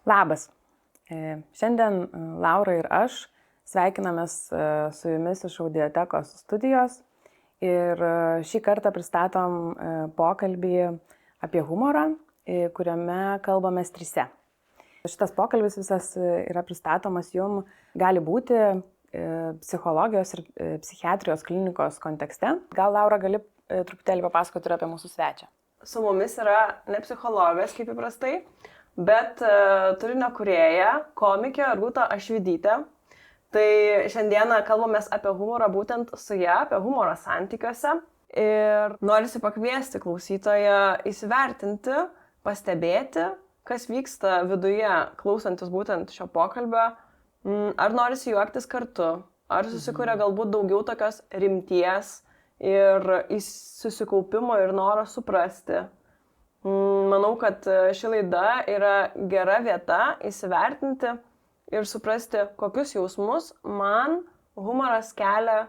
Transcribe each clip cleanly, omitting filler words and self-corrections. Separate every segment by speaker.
Speaker 1: Labas. Šiandien Laura ir aš sveikinamės su jumis iš Audiotekos studijos ir šį kartą pristatom pokalbį apie humorą, kuriame kalbamės trise. Šitas pokalbis visas yra pristatomas jum, gali būti psichologijos ir psichiatrijos klinikos kontekste. Gal Laura gali truputėlį papasakoti ir apie mūsų svečią?
Speaker 2: Su mumis yra ne psichologas, kaip įprastai, bet turinio kūrėja, komikė Rūta Ašvydytė. Tai šiandieną kalbamės apie humorą būtent su ja, apie humorą santykiuose. Ir norisi pakviesti klausytoją įsivertinti, pastebėti, kas vyksta viduje, klausantis būtent šio pokalbio. Ar norisi juoktis kartu, ar susikuria galbūt daugiau tokios rimties ir susikaupimo ir noro suprasti. Manau, kad ši laida yra gera vieta įsivertinti ir suprasti, kokius jausmus man humoras kelia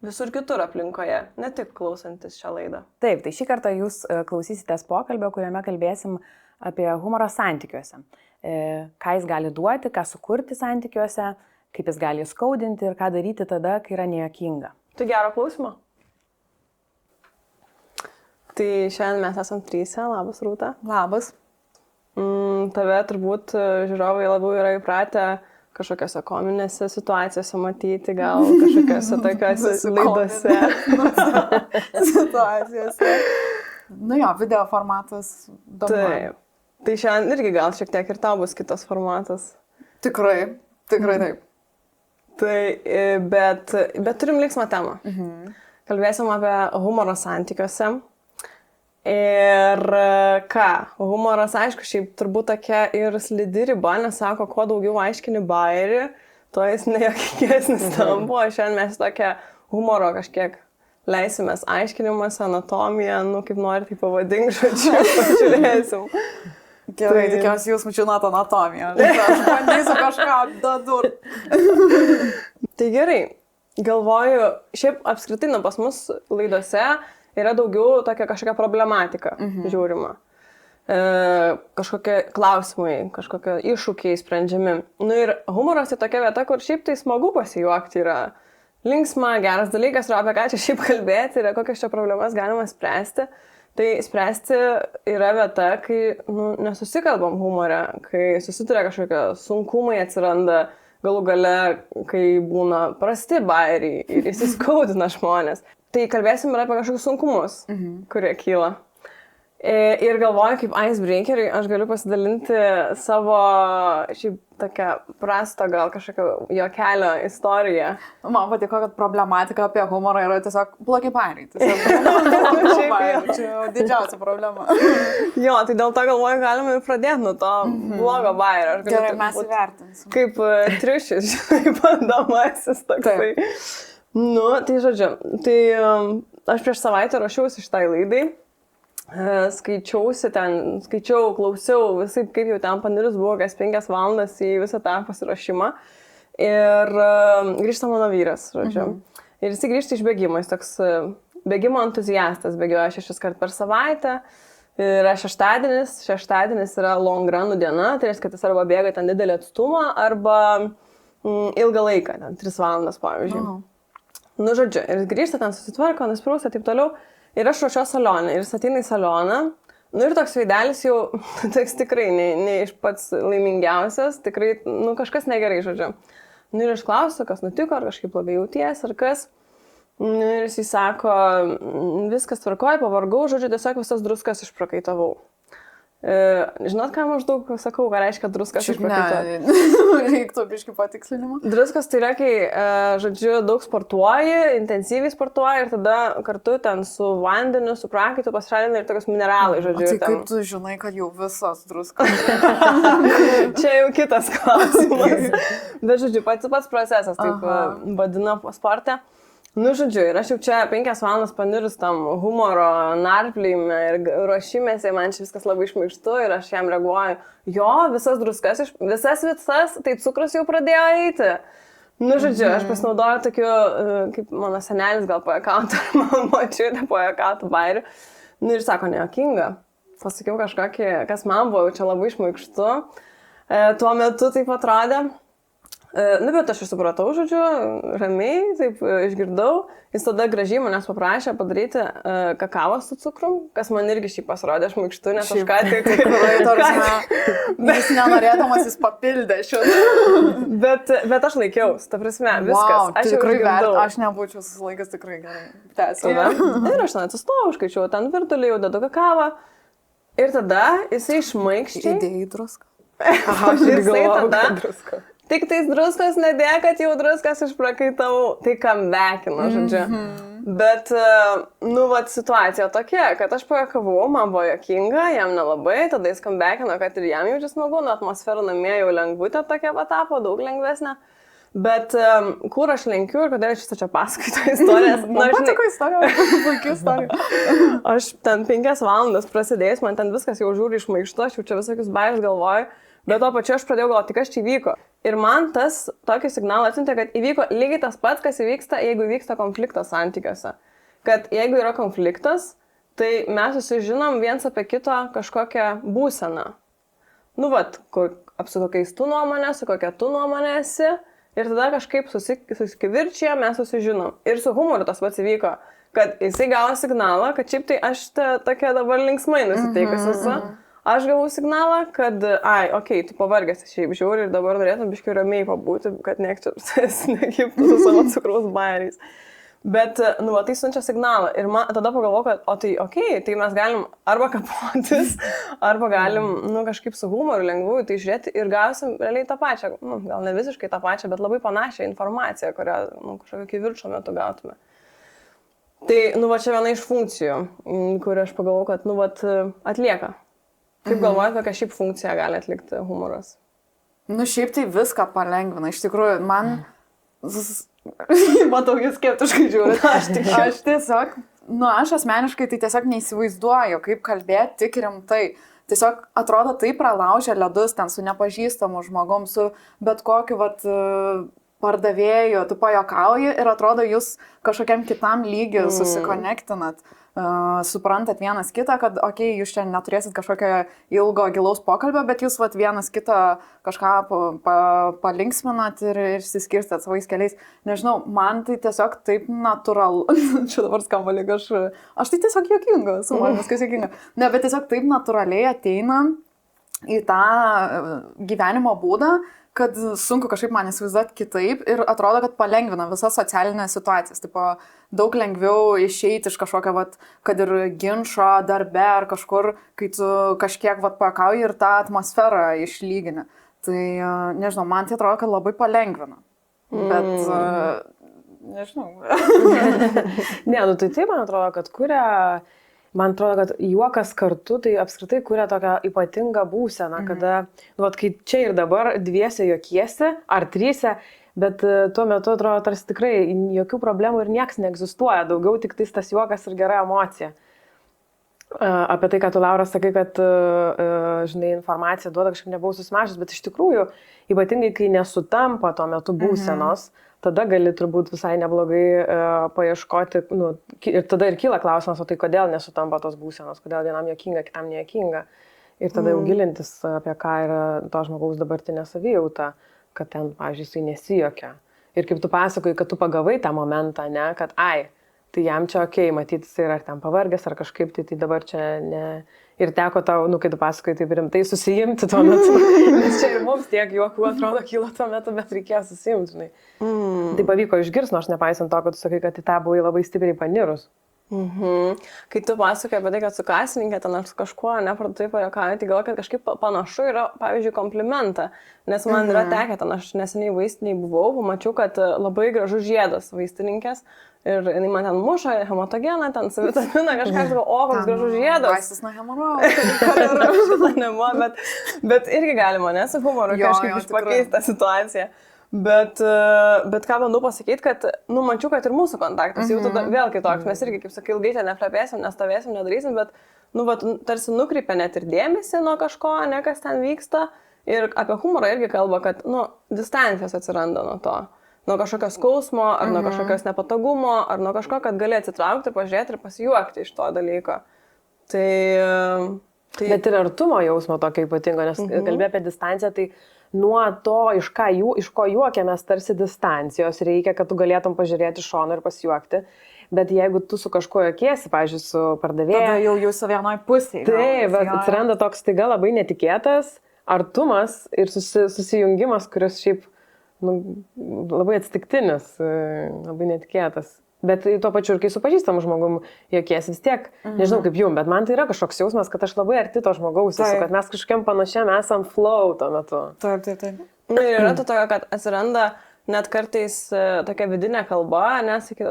Speaker 2: visur kitur aplinkoje, ne tik klausantis šią laidą.
Speaker 1: Taip, tai šį kartą jūs klausysitės pokalbio, kuriame kalbėsim apie humorą santykiuose. Ką jis gali duoti, ką sukurti santykiuose, kaip jis gali skaudinti ir ką daryti tada, kai yra nejuokinga.
Speaker 2: Tai gero klausimo. Tai šiandien mes esam tryse. Labas, Rūta.
Speaker 3: Labas.
Speaker 2: Tave turbūt žiūrovai labiau yra įpratę kažkokiose kominėse situacijose matyti, gal kažkokiose tokiose laidose.
Speaker 3: Situacijose. Nu jo, video formatas dominuoja.
Speaker 2: Taip. Tai šiandien irgi gal šiek tiek ir tau bus kitas formatas.
Speaker 3: Tikrai taip.
Speaker 2: Tai, bet turim linksmą temą. Kalbėsim apie humorą santykiuose. Ir ką, humoras, aišku, šiaip turbūt tokia ir slidi riba, nes sako, kuo daugiau aiškini bairį, tuo jis nejuokingesnis tampa. Šiandien mes tokią humoro kažkiek leisimės aiškinimas, anatomiją, kaip nori, tai pavadink, žodžiu, pažiūrėsim.
Speaker 3: Gerai, tikiuosi jūs žinot anatomiją. Aš bandysiu kažką dadur.
Speaker 2: Tai gerai, galvoju, šiaip apskritai pas mus laidose yra daugiau tokia kažkokia problematika žiūrima. Kažkokie klausimai, kažkokie iššūkiai sprendžiami. Ir humoras tai tokia vieta, kur šiaip tai smagu pasijuokti yra. Linksma, geras dalykas, ir apie ką čia šiaip kalbėti, ir kokias čia problemas galima spręsti. Tai spręsti yra vieta, kai nesusikalbam humore, kai susituria kažkokie sunkumai atsiranda, galų gale, kai būna prasti bairiai ir įsiskaudina žmonės. Tai kalbėsim ir apie kažkokius sunkumus, kurie kyla. Ir galvoju, kaip icebreakeriai, aš galiu pasidalinti savo šiaip tokią prastą gal kažkokio juokelio istoriją.
Speaker 3: Man patiko, kad problematika apie humorą yra tiesiog blogi bairiai. Čia didžiausia problema.
Speaker 2: Jo, tai dėl to galvoju, galime ir pradėti nuo to blogo bairio.
Speaker 3: Gerai, mes įvertinsim.
Speaker 2: Kaip triušis, žinai, bandomasis toksai. Tai žodžiu, aš prieš savaitę ruošiausi šitai laidai. Skaičiau, klausiau visai, kaip jau ten panirus buvo, kas 5 valandas į visą tą pasiruošimą. Ir grįžta mano vyras, žodžiu. Ir jis grįžta iš bėgimo, jis toks bėgimo entuziastas, bėgioja 6 kartus per savaitę. Ir šeštadienis yra long runų diena, tai reiškia, kad jis arba bėga ten didelį atstumą, arba ilgą laiką, ten 3 valandas, pavyzdžiui. Žodžiu, ir jis grįžta, ten susitvarko, nusprūsta, taip toliau. Ir aš ruošiu salonę, ir jis ateina į saloną. Ir toks veidelis jau, toks tikrai ne iš pats laimingiausias, tikrai, kažkas negerai, žodžiu. Ir aš klausiu, kas nutiko, ar kažkaip labai jauties, ar kas. Ir jis sako, viskas tvarkoja, pavargau, žodžiu, tiesiog visas druskas išprakaitavau. Žinot, ką maždaug sakau, ką reiškia druskas išprakaitavau?
Speaker 3: Ne, reiktų biškį patikslinimo.
Speaker 2: Druskas tai yra, kai, žodžiu, daug sportuoji, intensyviai sportuoji ir tada kartu ten su vandeniu, su prakaitu pasišalina ir tokios mineralai, žodžiu.
Speaker 3: Tai kaip tu žinai, kad jau visas druskas?
Speaker 2: Čia jau kitas klausimas. Bet, žodžiu, pats procesas, taip vadina sporte. Žodžiu, ir aš jau čia 5 valandas panirus tam humoro narplėjime ir ruošimėse, man čia viskas labai šmaikštu ir aš jam reaguoju, jo, visas druskas, visas, tai cukrus jau pradėjo eiti. Žodžiu, aš pasinaudoju tokiu, kaip mano senelis gal pajakautų, ar mano močiutė pajakautų bairių. Ir sako, nejuokinga. Pasakiau kažkokį, kas man buvo čia labai šmaikštu. Tuo metu taip atrodė. Bet aš ir supratau, žodžiu, ramiai, taip išgirdau. Jis tada gražiai manęs paprašė padaryti kakavą su cukrum, kas man irgi šiaip pasirodė, aš maikštu, nes aš ką tik...
Speaker 3: Jis nenorėdamas, jis papildė šitą.
Speaker 2: Bet aš laikiausi, ta prasme, viskas. Aš
Speaker 3: tikrai aš nebūčiau susilaikęs tikrai gerai. Tęsiu.
Speaker 2: Ir aš ten atsistojau, užkaičiau ten virtulį, jau dedu kakavą. Ir tada jisai išmaikščiai...
Speaker 3: Įdėjai druską.
Speaker 2: Jisai tada... Tik tais druskos nedėjo, kad jau druskas išprakaitavau, tai kambekino, žodžiu. Bet, situacija tokia, kad aš pajuokavau, man buvo juokinga, jam nelabai, tada jis kambekino, kad ir jam jaučiu smagu, atmosfera namie jau lengvutė tokia patapo, daug lengvesnė. Bet kur aš lenkiu ir kodėl aš čia pasakoju tą istoriją?
Speaker 3: Patiko istorija, puikia istorija.
Speaker 2: Aš ten 5 valandas prasidėjus, man ten viskas jau žiūri išmaikštu, aš jau čia visokius bairius galvoju. Bet to pačiu aš pradėjau galvoti, kas čia įvyko. Ir man tas tokį signalą atsiuntė, kad įvyko lygiai tas pats, kas įvyksta, jeigu įvyksta konfliktas santykiuose. Kad jeigu yra konfliktas, tai mes susižinom viens apie kito kažkokią būseną. Su kokiais tu nuomonė, su kokia tu nuomonė esi. Ir tada kažkaip susikivirčia, mes susižinom. Ir su humoru tas pats įvyko. Kad jisai gavo signalą, kad šiaip tai aš tokia dabar linksmai nusiteikus esu. Aš gavau signalą, kad, tu pavargęs šiaip žiūri ir dabar norėtum biškiai ramiai pabūti, kad nieks čia nekiptų su savo cukraus bairiais. Bet, tai siunčia signalą ir man tada pagalvoju, kad, tai mes galim arba kapotis, arba galim, kažkaip su humoru lengvųjų tai žiūrėti ir gausim realiai tą pačią, gal ne visiškai tą pačią, bet labai panašią informaciją, kurią, kažkokio kivirčio metu gautume. Tai, čia viena iš funkcijų, kur aš pagalvoju, kad, atlieka. Kaip galvojat, kokią šiaip funkciją gali atlikti humoras?
Speaker 3: Šiaip tai viską palengvina. Iš tikrųjų, man... Matau, jūs skeptiškai žiūrite. Aš tiesiog... Aš asmeniškai tai tiesiog neįsivaizduoju, kaip kalbėti tik rimtai. Tiesiog atrodo, tai pralaužia ledus ten su nepažįstamu žmogum, su bet kokiu, pardavėju, tu pajokauji ir atrodo, jūs kažkokiam kitam lygiu susikonektinat. Suprantat vienas kitą, kad, jūs čia neturėsit kažkokio ilgo, gilaus pokalbio, bet jūs vienas kitą kažką palinksminat ir išsiskirstat savais keliais. Nežinau, man tai tiesiog taip natūralu. Čia dabar skamba lyg aš tai tiesiog juokinga, su man viskas juokinga. Ne, bet tiesiog taip natūraliai ateina į tą gyvenimo būdą, kad sunku kažkaip man įsivaizduoti kitaip ir atrodo, kad palengvina visas socialinės situacijas. Tipo, daug lengviau išeiti iš kažkokio, kad ir ginčo darbe ar kažkur, kai tu kažkiek pakauji ir tą atmosferą išlygini. Tai, nežinau, man tai atrodo, kad labai palengvina. Bet, nežinau.
Speaker 1: Ne, tai taip, man atrodo, kad Man atrodo, kad juokas kartu tai apskritai kuria tokią ypatingą būseną, kada, kai čia ir dabar dviese juokiesi, ar tryse, bet tuo metu atrodo, tarsi tikrai jokių problemų ir nieks neegzistuoja, daugiau tik tas juokas ir gera emocija. Apie tai, kad tu, Laura, sakai, kad, informacija duoda, kažkaip nebuvau susimažęs, bet iš tikrųjų, ypatingai, kai nesutampa tuo metu būsenos, tada gali turbūt visai neblogai paieškoti, ir tada ir kyla klausimas, o tai kodėl nesutampa tos būsenos, kodėl vienam juokinga, kitam nejuokinga. Ir tada jau gilintis, apie ką yra to žmogaus dabartinė savijauta, kad ten, pavyzdžiui, jisai nesijuokia. Ir kaip tu pasakoji, kad tu pagavai tą momentą, ne, kad tai jam čia matyti, jisai yra ar ten pavargęs, ar kažkaip, tai dabar čia ne. Ir teko tau, kai tu pasakoji, taip rimtai susijimti tuo metu. Nes čia ir mums tiek juokų atrodo kilo tuo metu, bet reikėjo susijimti, žinai. Tai pavyko išgirsti, nors nepaisant to, kad tu sakai, kad į tą buvai labai stipriai panirus.
Speaker 2: Kai tu pasakoji apie tai, kad su kasininkė ten ar su kažkuo neparduotuvėje pajuokauji, tai galvoju, kad kažkaip panašu yra, pavyzdžiui, komplimentą. Nes man yra tekę, ten aš neseniai vaistiniai buvau, pamačiau, kad labai gražus žiedas vaistininkės. Ir jinai man ten muša, hematogeną, ten su vitaminą, kažką, koks gražus žiedas.
Speaker 3: Vaistas nuo hemorojaus.
Speaker 2: Bet irgi galima, ne, su humoru kažkaip pakeisti tą situaciją. Bet ką bandau pasakyti, kad, mačiau, kad ir mūsų kontaktas jau tada vėl kitoks. Mes irgi, kaip sakai, ilgai ten neplepėsim, nestovėsim, nedarysim, bet, tarsi nukreipia net ir dėmesį nuo kažko, ne kas ten vyksta. Ir apie humorą irgi kalba, kad, distancijos atsiranda nuo to. Nuo kažkokio skausmo, ar nuo kažkokios nepatogumo, ar nuo kažko, kad gali atsitraukti ir pažiūrėti ir pasijuokti iš to dalyko. Tai Tai... Bet ir artumo jausmo tokio ypatingo, nes kalbė apie distanciją, tai nuo to, iš ko juokiamės tarsi distancijos reikia, kad tu galėtum pažiūrėti iš šono ir pasijuokti. Bet jeigu tu su kažkuo juokiesi, pavyzdžiui, su pardavėju...
Speaker 3: Tada jau jūsų vienoj pusėje.
Speaker 2: Taip, bet atsiranda toks staiga labai netikėtas artumas ir susijungimas, kuris šiaip labai atsitiktinis, labai netikėtas. Bet tuo pačiu ir kai su pažįstamu žmogum juokiesi vis tiek, nežinau kaip jum, bet man tai yra kažkoks jausmas, kad aš labai arti to žmogaus esu, kad mes kažkokiam panašiam esam flow tuo metu.
Speaker 3: Taip.
Speaker 4: Ir yra to tokio, kad atsiranda net kartais tokia vidinė kalba,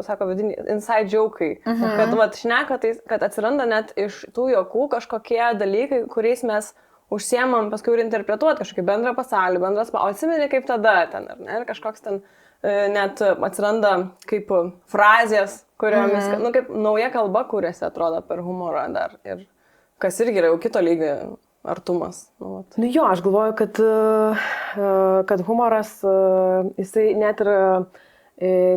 Speaker 4: sako vidiniai inside joke'ai, kad šneka, tai, kad atsiranda net iš tų juokų kažkokie dalykai, kuriais mes užsiemam paskui ir interpretuoti kažkokį bendrą pasaulį, o atsimeni kaip tada ten, ar ne, ir kažkoks ten net atsiranda kaip frazės, kuriomis, kaip nauja kalba kūrėsi, atrodo, per humorą dar, ir kas irgi yra jau kito lygio artumas.
Speaker 2: Jo, aš galvoju, kad humoras, jisai net ir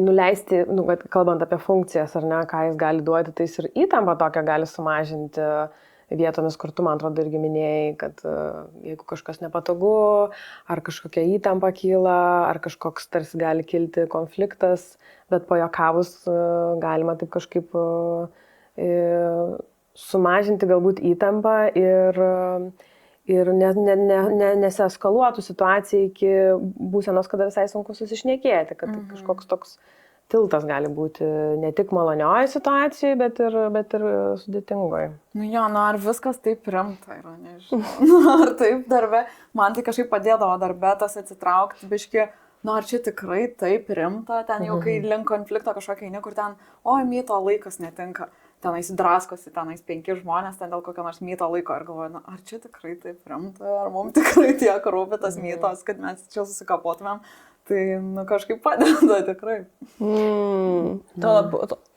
Speaker 2: nuleisti, kalbant apie funkcijas, ar ne, ką jis gali duoti, tai jis ir įtampą tokią gali sumažinti vietomis, kur tu, man atrodo, irgi minėjai, kad jeigu kažkas nepatogu, ar kažkokia įtampa kyla, ar kažkoks tarsi gali kilti konfliktas, bet pajuokavus galima taip kažkaip sumažinti galbūt įtampą ir neseskaluotų situaciją iki būsenos, kada visai sunku susišnekėti, kad kažkoks toks tiltas gali būti ne tik malonioje situacijoje, bet ir sudėtingoje.
Speaker 3: Ar viskas taip rimta yra, nežinau. Ar taip darbe, man tai kažkaip padėdavo darbe tas atsitraukti, biški, ar čia tikrai taip rimta, ten jau kai link konflikto kažkokia eini, kur ten, myto laikas netinka. Tenais draskosi, tenais 5 žmonės, ten dėl kokio nors myto laiko ir galvoju, ar čia tikrai taip rimta, ar mums tikrai tiek rūpi tas mytos, kad mes čia susikapotumėm, tai kažkaip padeda tikrai.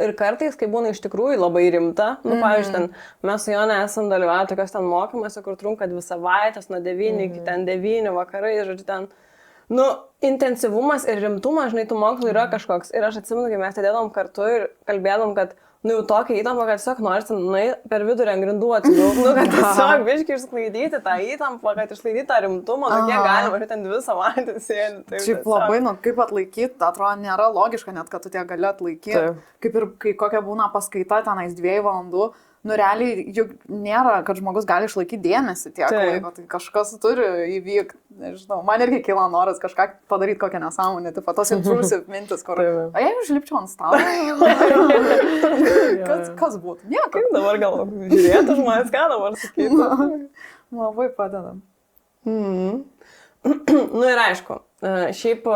Speaker 4: Ir kartais, kai būna iš tikrųjų labai rimta, pavyzdžiui, ten, mes su Jone esam dalyvauję tokios ten mokymuose, kur trunka 2 savaitės, nuo 9 iki ten 9 vakarai, žodžiu, ten, intensyvumas ir rimtumas, žinai, tų mokslų yra kažkoks. Ir aš atsimenu, kai mes sėdėdom kartu ir kalbėdom, kad jau tokia įtampa, kad tiesiog norisi per vidurį ant grindų atsigulti, kad tiesiog biškai išsklaidyti tą įtampą, kad išsklaidyti tą rimtumą, kiek galima, aš ten 2 savaitės sėdėti.
Speaker 3: Šiaip labai, kaip atlaikyti, atrodo, nėra logiška net, kad tu tiek gali atlaikyti. Kaip ir kai kokia būna paskaita tenais 2 valandų, realiai juk nėra, kad žmogus gali išlaikyti dėmesį tiek laiko, tai kažkas turi įvykti, nežinau, man irgi kyla noras kažką padaryti, kokią nesąmonę, taip tos intrusive mintis, kur, jei užlipčiau ant stalo, kas būtų? Nieko.
Speaker 4: Kaip dabar gal žiūrėtų žmonės, ką dabar sakytų?
Speaker 3: Labai padeda.
Speaker 4: Ir aišku, šiaip,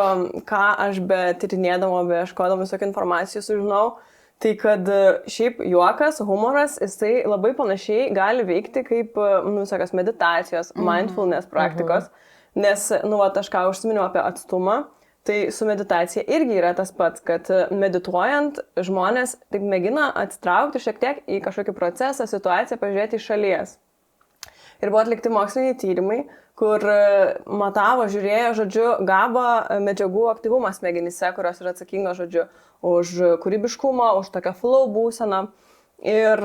Speaker 4: ką aš tyrinėdama, ieškodama visokių informacijų sužinau, tai kad šiaip juokas, humoras, jisai labai panašiai gali veikti kaip visokios meditacijos, mindfulness praktikos, nes, aš ką užsiminiau apie atstumą, tai su meditacija irgi yra tas pats, kad medituojant žmonės taip mėgina atsitraukti šiek tiek į kažkokį procesą, situaciją, pažiūrėti iš šalies. Ir buvo atlikti moksliniai tyrimai, kur matavo, žiūrėjo, žodžiu, GABA medžiagų aktyvumą smegenyse, kurios yra atsakingos, žodžiu, už kūrybiškumą, už tokią flow būseną. Ir,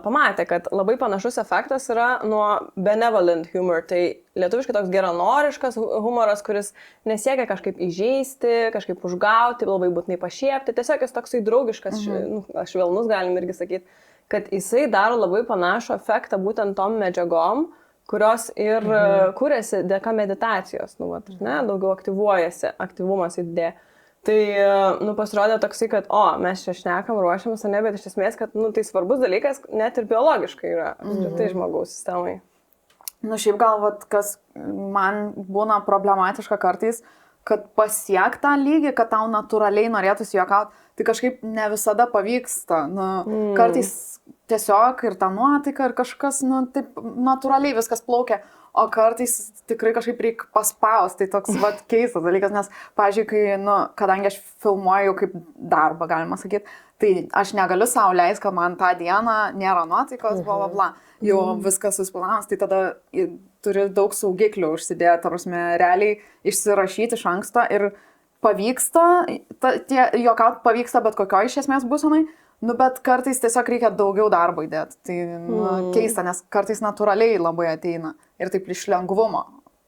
Speaker 4: pamatė, kad labai panašus efektas yra nuo benevolent humor, tai lietuviškai toks geranoriškas humoras, kuris nesiekia kažkaip įžeisti, kažkaip užgauti, labai būtinai pašiepti, tiesiog jis toksai draugiškas, švelnus galim irgi sakyti, kad jisai daro labai panašų efektą būtent tom medžiagom, kurios ir kūrėsi dėka meditacijos, daugiau aktyvuojasi, aktyvumas įdė. Tai, pasirodė toksai, kad, mes čia šnekam, ruošiamės, bet iš esmės, kad, tai svarbus dalykas net ir biologiškai yra, tai žmogaus sistemai.
Speaker 3: Šiaip gal, kas man būna problematiška kartais, kad pasiek tą lygį, kad tau natūraliai norėtųsi juokauti, tai kažkaip ne visada pavyksta. Kartais tiesiog ir ta nuotaika, ir kažkas, taip natūraliai viskas plaukia. O kartais tikrai kažkaip reikia paspausti, tai toks keistas dalykas, nes, pavyzdžiui, kadangi aš filmuoju kaip darbą, galima sakyti, tai aš negaliu sau leisti, kad man tą dieną nėra nuotaikos, jau viskas susplanavęs, tai tada turi daug saugiklių užsidėti, realiai išsirašyti iš anksto ir pavyksta, juokauti pavyksta bet kokio iš esmės būsenai, Nu, bet kartais tiesiog reikia daugiau darbo įdėti. Tai keista, nes kartais natūraliai labai ateina. Ir taip iš lengvumo.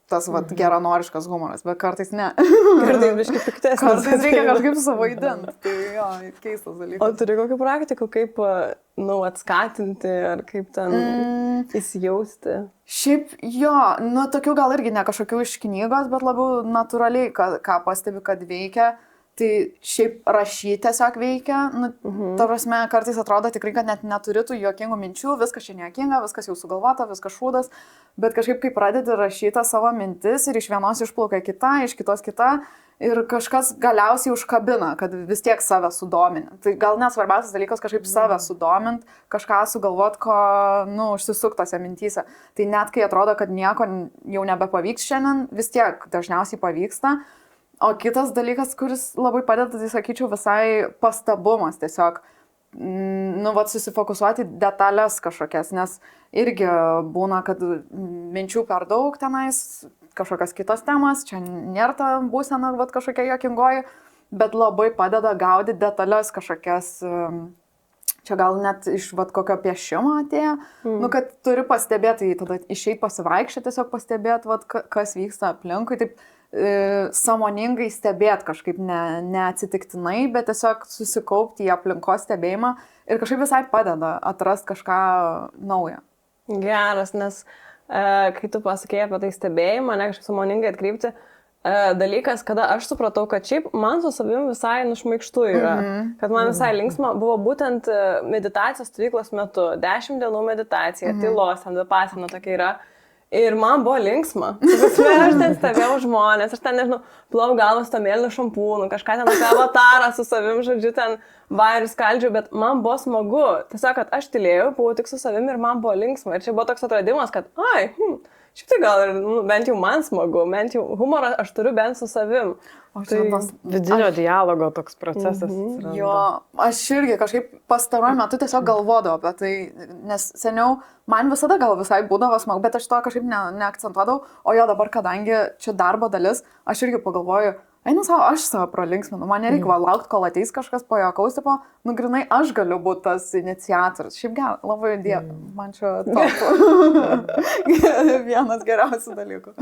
Speaker 3: Tas geranoriškas humoras, bet kartais ne.
Speaker 4: Kartais biškai piktesnis.
Speaker 3: Kartais reikia kažkaip suvaidinti. Tai jo, keistas dalykas.
Speaker 4: O turi kokių praktikų, kaip, atskatinti ar kaip ten įsijausti?
Speaker 3: Šiaip jo, tokių gal irgi ne kažkokių iš knygos, bet labiau natūraliai, ką pastebi, kad veikia. Tai šiaip rašyti tiesiog veikia. Ta prasme, kartais atrodo tikrai, kad net neturi tų juokingų minčių, viskas čia nejuokinga, viskas jau sugalvota, viskas šūdas, bet kažkaip kai pradedi rašyti savo mintis ir iš vienos išplaukia kita, iš kitos kita ir kažkas galiausiai užkabina, kad vis tiek save sudomini. Tai gal nesvarbiausias dalykas kažkaip save sudomint, kažką sugalvot, ko, užsisuktose mintyse. Tai net kai atrodo, kad nieko jau nebepavyks šiandien, vis tiek dažniausiai pavyksta. O kitas dalykas, kuris labai padeda, tai sakyčiau, visai pastabumas tiesiog, susifokusuoti detalės kažkokias, nes irgi būna, kad minčių per daug tenais, kažkokios kitos temas, čia nėra ta būsena, kažkokia juokingoji, bet labai padeda gaudyti detalės kažkokias, čia gal net iš kokio piešimo atėjo, kad turi pastebėti, tada išeit pasivaikščioti, tiesiog pastebėti, kas vyksta aplinkui, taip sąmoningai stebėti kažkaip neatsitiktinai, bet tiesiog susikaupti į aplinkos stebėjimą ir kažkaip visai padeda atrasti kažką naujo.
Speaker 4: Geras, nes kai tu pasakėjai apie tai stebėjimą, ne kažkaip sąmoningai atkreipti, dalykas, kada aš supratau, kad šiaip man su savim visai nušmaikštu yra, kad man visai linksma buvo būtent meditacijos stovyklos metu, 10 dienų meditacija, tylos, ten vipassana tokia yra. Ir man buvo linksma. Aš ten stebėjau žmonės, aš ten, nežinau, plau galvas to mėlynu šampūnu, kažką ten apie avatarą su savim, žodžiu, ten vairius kaldžiu, bet man buvo smagu. Tiesiog, kad aš tylėjau, buvau tik su savim ir man buvo linksma. Ir čia buvo toks atradimas, kad, šiaip tai gal ir bent jau man smagu, bent jau humorą aš turiu bent su savim.
Speaker 2: O tai vidinio dialogo toks procesas.
Speaker 3: Jo, aš irgi kažkaip pastaruoju metu tiesiog galvodavau apie tai, nes seniau man visada gal visai būdavo smagu, bet aš to kažkaip neakcentuodavau, o jo dabar, kadangi čia darbo dalis, aš irgi pagalvoju, einu savo, aš savo pralinksminu, man nereikia laukti, kol ateis kažkas pajuokaus, grinai aš galiu būti tas iniciatorius. Šiaip labai man čia top. Vienas geriausių dalykų.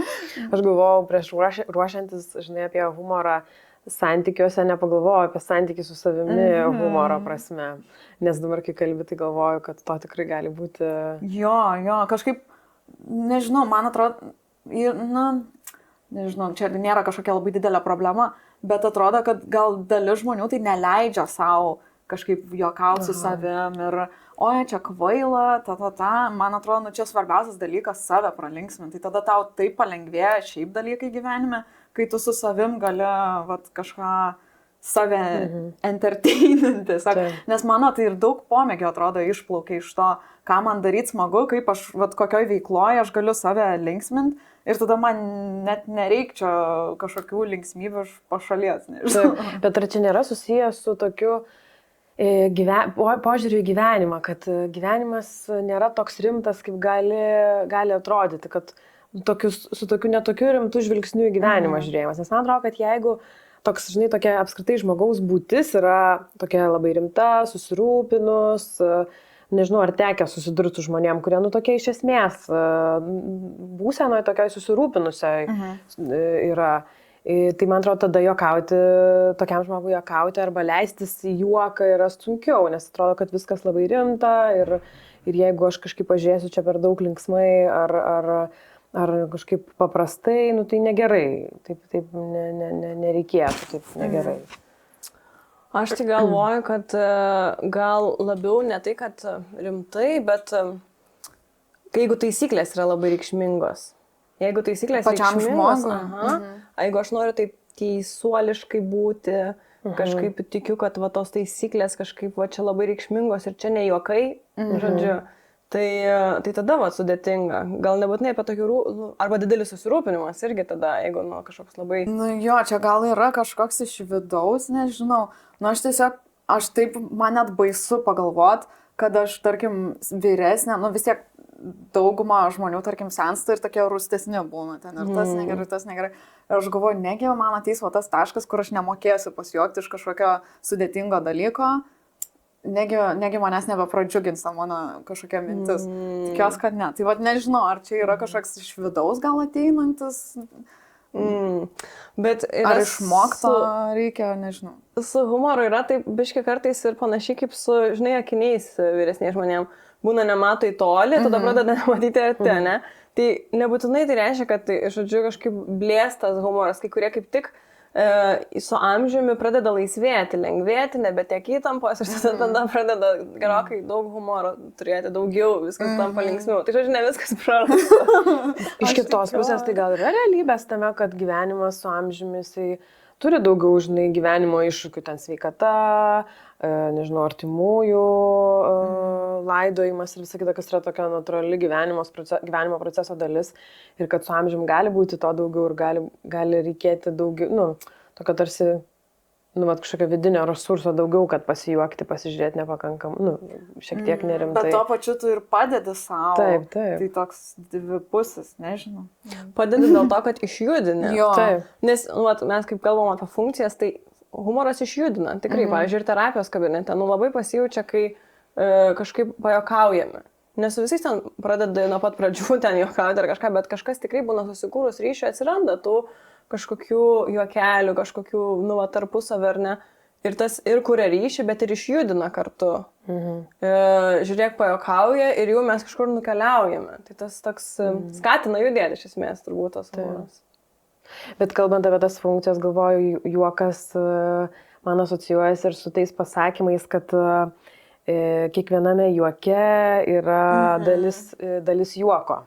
Speaker 2: Aš galvojau, prieš ruošiantis, žinai, apie humorą santykiuose, nepagalvojau apie santykį su savimi humoro prasme. Nes dabar, kai kalbi, tai galvoju, kad to tikrai gali būti...
Speaker 3: Jo, kažkaip, nežinau, man atrodo, nežinau, čia nėra kažkokia labai didelė problema, bet atrodo, kad gal dalis žmonių tai neleidžia savo kažkaip juokauti su savim ir, oi, čia kvaila, man atrodo, čia svarbiausias dalykas save pralinksminti, tai tada tau taip palengvėja šiaip dalykai gyvenime, kai tu su savim gali kažką save entertaininti, nes mano tai ir daug pomėgio atrodo išplaukia iš to, ką man daryti smagu, kaip aš kokioj veikloje aš galiu save linksminti. Ir tada man net nereikčia kažkokių linksmybių iš pašalies.
Speaker 2: Bet ar čia nėra susijęs su tokiu požiūriu į gyvenimą, kad gyvenimas nėra toks rimtas, kaip gali atrodyti, kad su tokiu netokiu rimtu žvilgsniu į gyvenimą žiūrėjimas. Nes man atrodo, kad jeigu toks, žinai, tokia apskritai žmogaus būtis yra tokia labai rimta, susirūpinus, nežinau, ar tekia susidurti su žmonėm, kurie, tokie iš esmės būsenoje tokioj susirūpinusioj yra. Tai man atrodo, tada tokiam žmogui juokauti arba leistis į juoką yra sunkiau, nes atrodo, kad viskas labai rimta ir jeigu aš kažkaip pažiūrėsiu čia per daug linksmai ar kažkaip paprastai, tai negerai, taip nereikėtų, taip negerai.
Speaker 4: Aš tai galvoju, kad gal labiau ne tai, kad rimtai, bet jeigu taisyklės yra labai reikšmingos. Jeigu taisyklės
Speaker 3: pačiam
Speaker 4: reikšmingos,
Speaker 3: žmogui.
Speaker 4: Jeigu aš noriu taip teisuoliškai būti, kažkaip tikiu, kad tos taisyklės kažkaip čia labai reikšmingos ir čia ne juokai, žodžiu, tai tada sudėtinga. Gal nebūtinai apie tokį, arba didelis susirūpinimas irgi tada, jeigu kažkoks labai...
Speaker 3: Jo, čia gal yra kažkoks iš vidaus, nežinau. Aš taip, man net baisu pagalvot, kad aš, tarkim, vyresnė, vis tiek dauguma žmonių, tarkim, sensta ir tokie rūstesni būna ten. Ir tas negerai, tas negerai. Ir aš galvoju, negi man ateis tas taškas, kur aš nemokėsiu pasijuokti iš kažkokio sudėtingo dalyko. negi manęs nebepradžiugins mano kažkokia mintis. Tikiuosi, kad ne. Tai vad nežinau, ar čia yra kažkoks iš vidaus gal ateinantis.
Speaker 4: Bet
Speaker 3: ar išmokto reikia, nežinau.
Speaker 4: Su humoru yra taip biški kartais ir panašiai kaip su, žinai, akiniais vyresniais žmonėm. Būna nemato į tolį, tada pradeda nematyti arti, ne? Tai nebūtinai tai reiškia, kad, tai, žodžiu, kažkaip blėstas humoras, kai kurie kaip tik su amžiumi pradeda laisvėti, lengvėti, nebetiek įtampos ir tada pradeda gerokai daug humoro turėti, daugiau, viskas tampa linksmiau. Tai žodžiu, ne viskas prarasta.
Speaker 2: Iš kitos pusės tai gal yra realybės tame, kad gyvenimas su amžiumi jisai turi daugiau, žinai, gyvenimo iššūkių, ten sveikata, nežinau, artimųjų laidojimas ir visą kitą, kas yra tokia natūrali gyvenimo proceso dalis ir kad su amžiumi gali būti to daugiau ir gali reikėti daugiau, tokio tarsi, kažkokio vidinio resurso daugiau, kad pasijuokti, pasižiūrėti nepakankam, šiek tiek nerimtai.
Speaker 3: Bet tuo pačiu tu ir padedi savo.
Speaker 2: Taip.
Speaker 3: Tai toks dvipusis, nežinau.
Speaker 4: Padedi dėl to, kad išjudini.
Speaker 3: Jo.
Speaker 2: Taip.
Speaker 4: Nes mes kaip kalbam apie funkcijas, tai humoras išjudina. Tikrai, pavyzdžiui, ir terapijos kabinete, labai pasijaučia, kai kažkaip pajuokaujame. Nes visais ten pradeda nuo pat pradžių ten juokauti ar kažką, bet kažkas tikrai būna susikūrus ryšio, atsiranda tų kažkokių juokelių, kažkokių, tarpusavio ar ne. Ir tas ir kuria ryšį, bet ir išjudina kartu. Žiūrėk, pajuokauja ir jau mes kažkur nukeliaujame. Tai tas toks skatina judėti iš esmės, turbūt tas humoras.
Speaker 2: Bet kalbant apie tas funkcijas, galvoju, juokas man asocijuojasi ir su tais pasakymais, kad kiekviename juoke yra dalis juoko.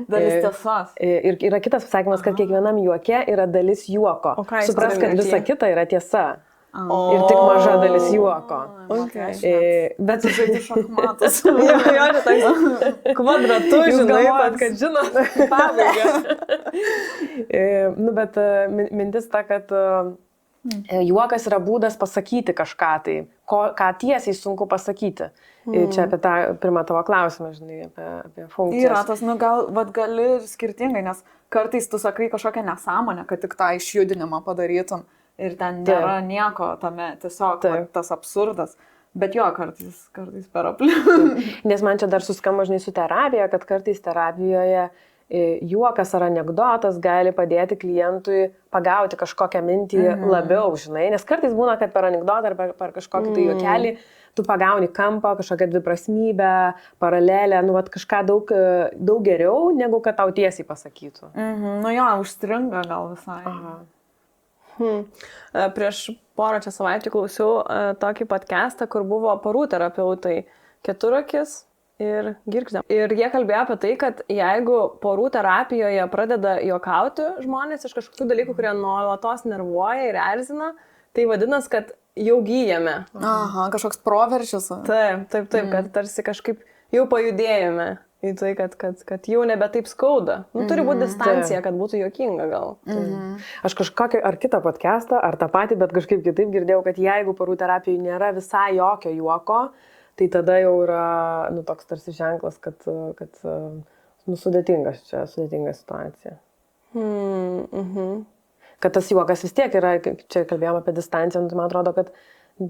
Speaker 3: Dalis tiesos.
Speaker 2: Ir yra kitas pasakymas, kad kiekvienam juoke yra dalis juoko. Supras, kad visa kita yra tiesa. Ir tik maža dalis juoko.
Speaker 3: Bet tu žaidži šachmatus.
Speaker 4: Jo, tai kvadratu, žinai, kad žinot pabaigą.
Speaker 2: Bet mintis ta, kad juokas yra būdas pasakyti kažką tai, ką tiesiai sunku pasakyti. Čia apie tą pirmą tavo klausimą, žinai, apie funkcijas.
Speaker 3: Yra tas, gali skirtingai, nes kartais tu sakai kažkokią nesąmonę, kad tik tą išjudinimą padarytum ir ten nėra nieko tame, tiesiog tas absurdas. Bet jo, kartais per aplink.
Speaker 2: Nes man čia dar suskamba, žinai, su terapija, kad kartais terapijoje juokas ar anekdotas gali padėti klientui pagauti kažkokią mintį labiau, žinai. Nes kartais būna, kad per anekdotą ar per kažkokį tai juokelį tu pagauni kampą, kažkokią dviprasmybę, paralelę, kažką daug geriau, negu kad tau tiesiai pasakytų.
Speaker 3: Jo, užstringa gal visai.
Speaker 4: Prieš porą čia savaičių klausiau tokį podcastą, kur buvo porų terapeutai Keturakis ir Girgždė. Ir jie kalbėjo apie tai, kad jeigu porų terapijoje pradeda juokauti žmonės iš kažkokių dalykų, kurie nuolatos nervuoja ir erzina, tai vadinasi, kad jau gyjame.
Speaker 3: Aha, kažkoks proveržis.
Speaker 4: Taip, kad tarsi kažkaip jau pajudėjome į tai, kad jau nebe taip skauda. Turi būti distancija, kad būtų juokinga gal.
Speaker 2: Aš kažkokį ar kitą podcastą, ar tą patį, bet kažkaip kitaip girdėjau, kad jeigu porų terapijoje nėra visai jokio juoko, tai tada jau yra toks tarsi ženklas, kad sudėtinga situacija. Kad tas juokas vis tiek yra, čia kalbėjom apie distanciją, tai man atrodo, kad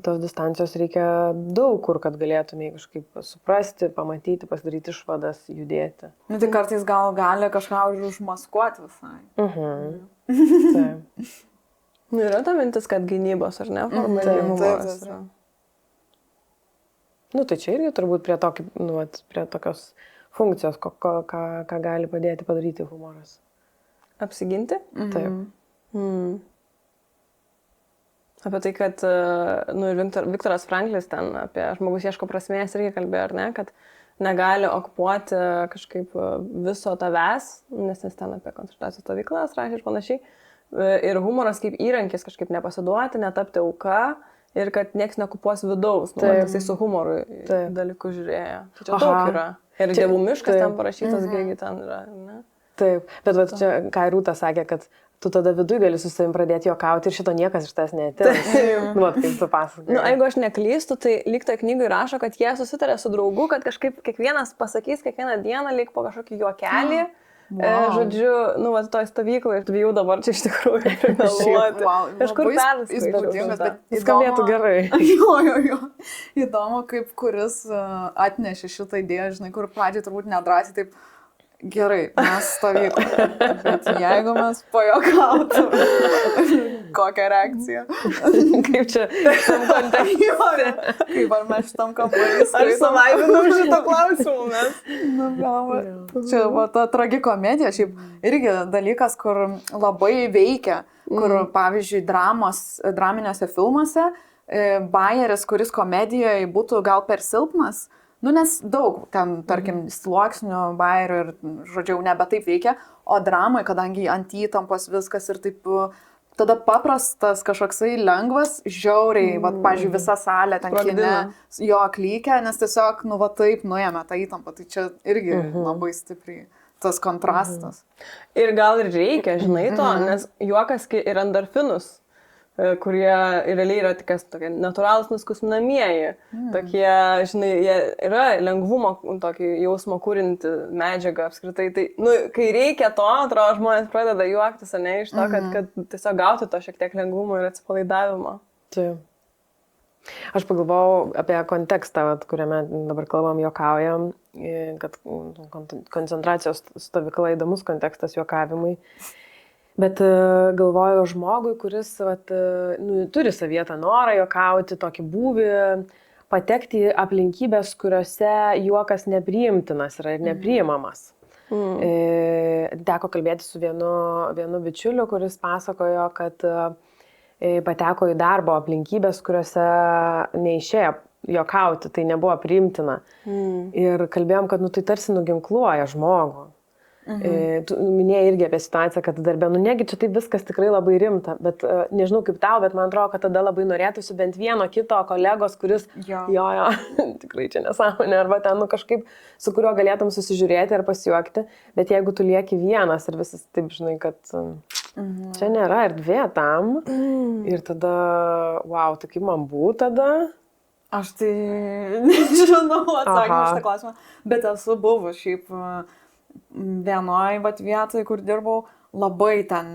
Speaker 2: tos distancijos reikia daug kur, kad galėtumai kažkaip suprasti, pamatyti, pasidaryti išvadas, judėti.
Speaker 3: Tai kartais gal gali kažką užmaskuoti visai.
Speaker 2: Taip.
Speaker 4: Yra ta mintis, kad gynybos, ar ne? Humoras yra.
Speaker 2: Tai čia irgi turbūt prie tokios funkcijos, ką gali padėti padaryti humoras.
Speaker 4: Apsiginti?
Speaker 2: Taip.
Speaker 4: Apie tai, kad Viktoras Franklis ten apie žmogus ieško prasmės irgi kalbėjo, ar ne, kad negali okupuoti kažkaip viso tavęs, nes ten apie konsultacijų stovyklas rašė ir panašiai. Ir humoras kaip įrankis kažkaip nepasiduoti, netapti auka ir kad nieks nekupuos vidaus. Jisai su humoru dalykų žiūrėjo. Tai čia daug yra. Ir Dievų miškas ten parašytas, gėgi ten yra, ne?
Speaker 2: Taip, bet čia, ką Rūta sakė, kad tu tada viduj gali su savim pradėti juokauti ir šito niekas iš tas neatims. Kaip tu pasakai.
Speaker 4: Jeigu aš neklystu, tai lyg tai knygai rašo, kad jie susitarė su draugu, kad kažkaip kiekvienas pasakys kiekvieną dieną lyg po kažkokį juokelį Žodžiu, nu, va, toj stovyklai ir jau dabar čia iš tikrųjų primeluoti. Kažkur
Speaker 3: įspūdingas, bet
Speaker 2: skambėtų gerai.
Speaker 3: Jo. Įdomu, kaip kuris atnešė šitą idėją, žinai, kur pradžiai turbūt nedrąsiai taip gerai, mes stovyklai. Bet jeigu mes pajokautum, kokią reakciją?
Speaker 2: Kaip čia tam kontekste?
Speaker 3: Kaip ar mes šitam kambarį
Speaker 4: Aš
Speaker 3: skaitom?
Speaker 4: savaitinam šito klausimų mes.
Speaker 3: Nu, galva. Čia va, ta tragikomedija, šiaip irgi dalykas, kur labai veikia, kur, pavyzdžiui, draminiuose filmuose bajeris, kuris komedijoje būtų gal per silpnas, nu, nes daug ten, tarkim, sluoksnių bajerių ir, žodžiu, nebe taip veikia, o dramai, kadangi ant įtampos viskas ir taip, tada paprastas kažkoksai lengvas, žiauriai, va, pavyzdžiui, visa salė ten kine, jo klykia, nes tiesiog, nu, va, taip nuėmė tą įtampą, tai čia irgi labai stipriai tas kontrastas.
Speaker 4: Ir gal ir reikia, žinai to, nes juokas ir endorfinus, kurie realiai yra tik tokie natūralūs nuskusminamieji. Tokie, žinai, jie yra lengvumo tokį jausmą kūrinti medžiagą apskritai. Tai, nu, kai reikia to, atrodo, žmonės pradeda juoktis, ne, iš to, kad tiesiog gauti to šiek tiek lengvumo ir atsipalaidavimo.
Speaker 2: Taip. Aš pagalvojau apie kontekstą, kuriame dabar kalbam, juokaujam, kad koncentracijos stovykla įdomus kontekstas juokavimui. Bet galvoju žmogui, kuris nu, turi savyje tą norą juokauti, tokį būvį, patekti į aplinkybės, kuriuose juokas nepriimtinas yra ir nepriimamas. Teko kalbėti su vienu bičiuliu, kuris pasakojo, kad pateko į darbo aplinkybės, kuriuose neišėjo juokauti, tai nebuvo priimtina. Ir kalbėjom, kad nu, tai tarsi nuginkluoja žmogų. Tu minėjai irgi apie situaciją, kad darbė, nu negi čia taip viskas tikrai labai rimta, bet nežinau kaip tau, bet man atrodo, kad tada labai norėtųsi bent vieno kito kolegos, kuris jo, tikrai čia nesąmonė, arba ten nu, kažkaip su kuriuo galėtum susižiūrėti ar pasijuokti, bet jeigu tu lieki vienas ir visas taip žinai, kad čia nėra erdvė tam ir tada, wow, tai kaip man būtų tada?
Speaker 3: Aš tai nežinau atsakymą šitą klausimą, bet esu buvus šiaip vienoj vietoj, kur dirbau, labai ten,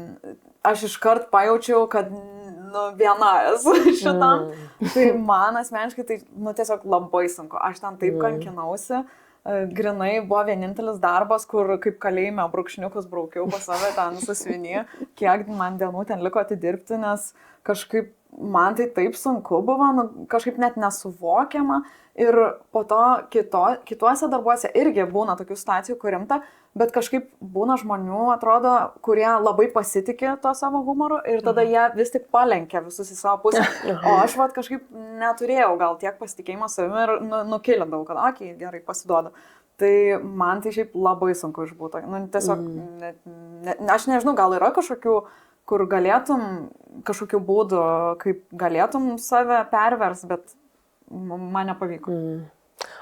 Speaker 3: aš iškart pajaučiau, kad nu, viena esu šitam. Tai man asmeniškai tai nu, tiesiog labai sunku. Aš ten taip kankinausi. Grinai buvo vienintelis darbas, kur kaip kalėjime brūkšniukus braukiau pas save ten susvinį, kiek man dienų ten liko atidirbti, nes kažkaip man tai taip sunku buvo, nu, kažkaip net nesuvokiama. Ir po to kituose darbuose irgi būna tokių situacijų, kur rimta, bet kažkaip būna žmonių, atrodo, kurie labai pasitikė to savo humoru ir tada jie vis tik palenkia visus į savo pusę. O aš kažkaip neturėjau gal tiek pasitikėjimo savimi ir nukilindavau, kad okei, gerai, pasiduodu. Tai man tai šiaip labai sunku išbūti. Nu, tiesiog, aš nežinau, gal yra kažkokių, kur galėtum, kažkokių būdų, kaip galėtum save pervers, bet man nepavyko.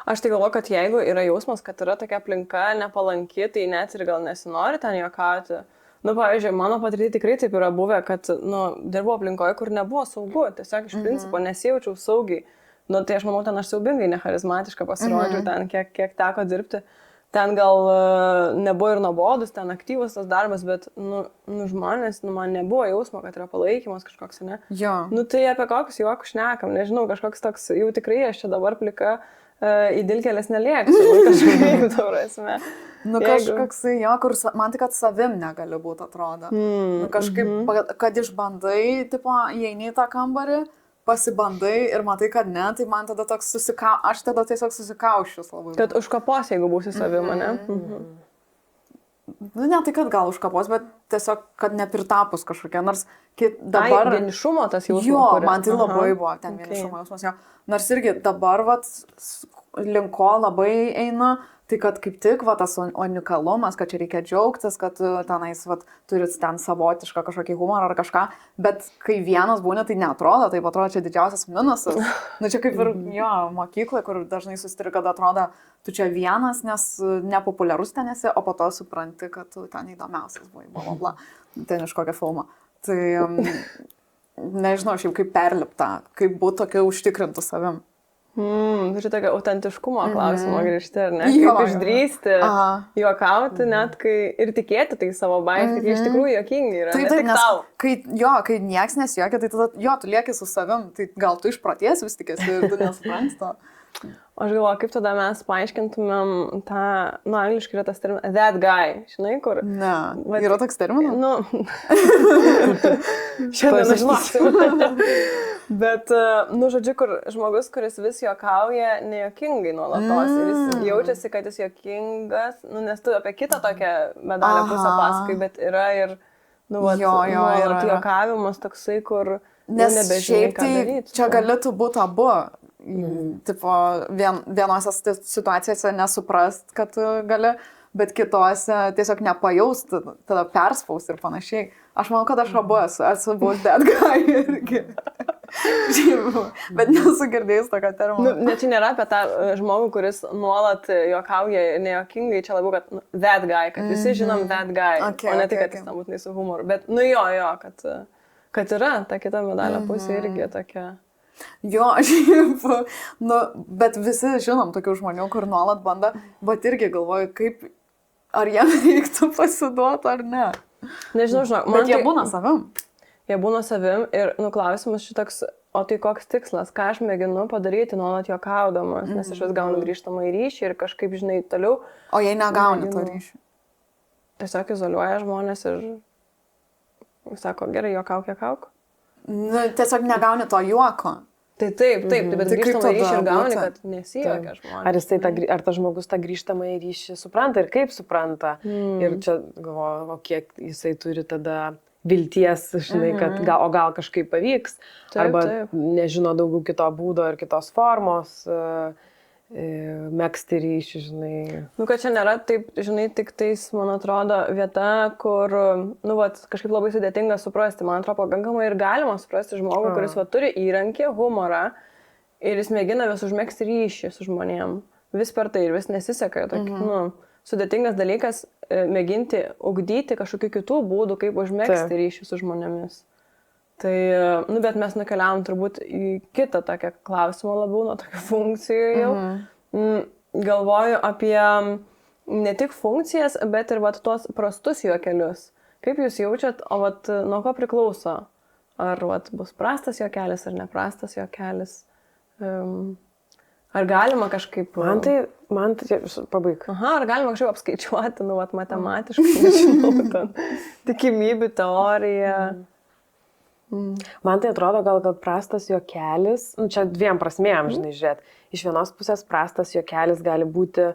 Speaker 4: Aš tai galvoju, kad jeigu yra jausmas, kad yra tokia aplinka nepalanki, tai net ir gal nesinori ten juokauti. Nu, pavyzdžiui, mano patirtį tikrai taip yra buvę, kad, nu, dirbau aplinkoje, kur nebuvo saugu, tiesiog iš principo nesijaučiau saugiai. Nu, tai aš manau, ten aš siaubingai necharizmatiška pasirodžiau ten, kiek teko dirbti. Ten gal nebuvo ir nuobodus, ten aktyvus tas darbas, bet, nu žmonės, man nebuvo jausmo, kad yra palaikymas kažkoks, ne?
Speaker 3: Jo.
Speaker 4: Nu, tai apie kokius juokus šnekam, nežinau, kažkoks toks, jau tikrai aš čia dabar plika į dilkelės nelėksiu, kažkaip taurasime.
Speaker 3: Nu, kažkoksai, jo, kur man tik, kad savim negali būti, atrodo. Nu, kažkaip, kad išbandai, tipo, įeini į tą kambarį, pasibandai ir matai, kad ne, tai man tada toks aš tada tiesiog susikaušius labai.
Speaker 4: Kad užkapos, jeigu būsi savim, ne?
Speaker 3: Nu, ne tai, kad gal užkapos, bet tiesiog, kad nepritapus kažkokia, nors dabar...
Speaker 4: Vienišumo tas jausmas.
Speaker 3: Jo, man tai labai buvo ten vienišumo jausmas, jo. Nors irgi dabar, linko labai eina, tai kad kaip tik, tas unikalumas, kad čia reikia džiaugtis, kad tenais, turit ten savotišką kažkokį humorą ar kažką, bet kai vienas būna, tai neatrodo, tai atrodo čia didžiausias minusas. Nu, čia kaip ir, jo, mokykloje, kur dažnai susitiri, kad atrodo, tu čia vienas, nes nepopuliarus ten esi, o po to supranti, kad tu ten įdomiausias buvai, bla, ten iš kokio filmo. Tai, nežinau, šiaip kaip perlipta, kaip būti tokia užtikrintų savim.
Speaker 4: Tai tokia autentiškumo klausimo grįžti, ar ne?
Speaker 3: Jo,
Speaker 4: Kaip
Speaker 3: jo.
Speaker 4: išdrįsti,
Speaker 3: Aha.
Speaker 4: juokauti net, kai ir tikėti tai savo baimę, kad jie iš tikrųjų juokingi yra.
Speaker 3: Taip,
Speaker 4: ne tik
Speaker 3: nes
Speaker 4: tau.
Speaker 3: kai nieks nesijuokia, tai tada, tu lieki su savim, tai gal tu išprotės vis tik esi ir tu nesupranti to.
Speaker 4: Aš galvoju, kaip tada mes paaiškintumėm tą, angliškai yra tas terminas, that guy, žinai, kur...
Speaker 3: Ne,
Speaker 4: Vat-
Speaker 3: yra toks terminas?
Speaker 4: Šiandien aš žinosiu. Bet, žodžiu, kur žmogus, kuris vis juokauja, nejuokingai nuolatos ir jis jaučiasi, kad jis juokingas, nes tu apie kitą tokią medalio pusę pasakai, bet yra ir,
Speaker 3: yra.
Speaker 4: juokavimas toksai, kur
Speaker 3: Nes
Speaker 4: nebežinai,
Speaker 3: šiaip
Speaker 4: ką
Speaker 3: tai
Speaker 4: daryti.
Speaker 3: čia galėtų būti abu. Tipo, vienose situacijose nesuprast, kad tu gali, bet kitose tiesiog nepajaust, tada perspaust ir panašiai. Aš manau, kad aš abu esu buvus that guy irgi. Bet nesu girdėjus tokio termino.
Speaker 4: Net čia nėra apie tą žmogų, kuris nuolat juokauja nejuokingai, čia labiau, kad that guy, kad visi žinom that guy,
Speaker 3: Okay,
Speaker 4: o ne tik,
Speaker 3: okay,
Speaker 4: kad jis nebūtinai su humoru. Bet, kad yra ta kita medalio pusė irgi tokia.
Speaker 3: Jo, bet visi žinom tokių žmonių, kur nuolat bando, bet irgi galvoju, kaip, ar jiem reiktų pasiduoti ar ne.
Speaker 4: Nežinau, žinok,
Speaker 3: Bet jie būna savim.
Speaker 4: Jie būna savim ir klausimas šitoks, o tai koks tikslas, ką aš mėginu padaryti nuolat juokaudamas, nes aš vis gaunu grįžtamą į ryšį ir kažkaip, žinai, toliau.
Speaker 3: O jei negauni to ryšį.
Speaker 4: Tiesiog izoliuoja žmonės ir sako, gerai, juokauk.
Speaker 3: Tiesiog negauni to juoko.
Speaker 4: Tai taip, bet
Speaker 3: Tai kaip
Speaker 4: grįžtamą ryšį ir
Speaker 3: tada
Speaker 4: gauni,
Speaker 3: būti?
Speaker 4: kad nesijuokia žmonės.
Speaker 1: Ar tas žmogus tą grįžtamą į ryšį supranta ir kaip supranta. Ir čia galvoju, o kiek jisai turi tada vilties, žinai, kad gal kažkaip pavyks.
Speaker 4: Taip,
Speaker 1: Arba
Speaker 4: taip.
Speaker 1: nežino daugiau kito būdo ir kitos formos megzti ryšį, žinai.
Speaker 4: Kad čia nėra taip, žinai, tik tais, man atrodo, vieta, kur, kažkaip labai sudėtinga suprasti. Man atrodo, pakankamai ir galima suprasti žmogų, kuris turi įrankį, humorą ir jis mėgina vis užmegzti ryšį su žmonėm. Vis per tai ir vis nesiseka. Sudėtingas dalykas mėginti ugdyti kažkokių kitų būdų, kaip užmegzti ryšį su žmonėmis. Tai, bet mes nukeliavom turbūt į kitą tokią klausimą labiau nuo tokių funkcijų jau. Galvoju apie ne tik funkcijas, bet ir tuos prastus juokelius. Kaip jūs jaučiat, o nuo ko priklauso? Ar bus prastas juokelis ar neprastas juokelis? Ar galima kažkaip...
Speaker 1: Man tai pabaig.
Speaker 4: Ar galima kažkaip apskaičiuoti, matematiškai, nežinau, ten tikimybių teorija.
Speaker 1: Man tai atrodo, gal prastas juokelis, čia dviem prasmėm, žinai, žiūrėt. Iš vienos pusės prastas juokelis gali būti,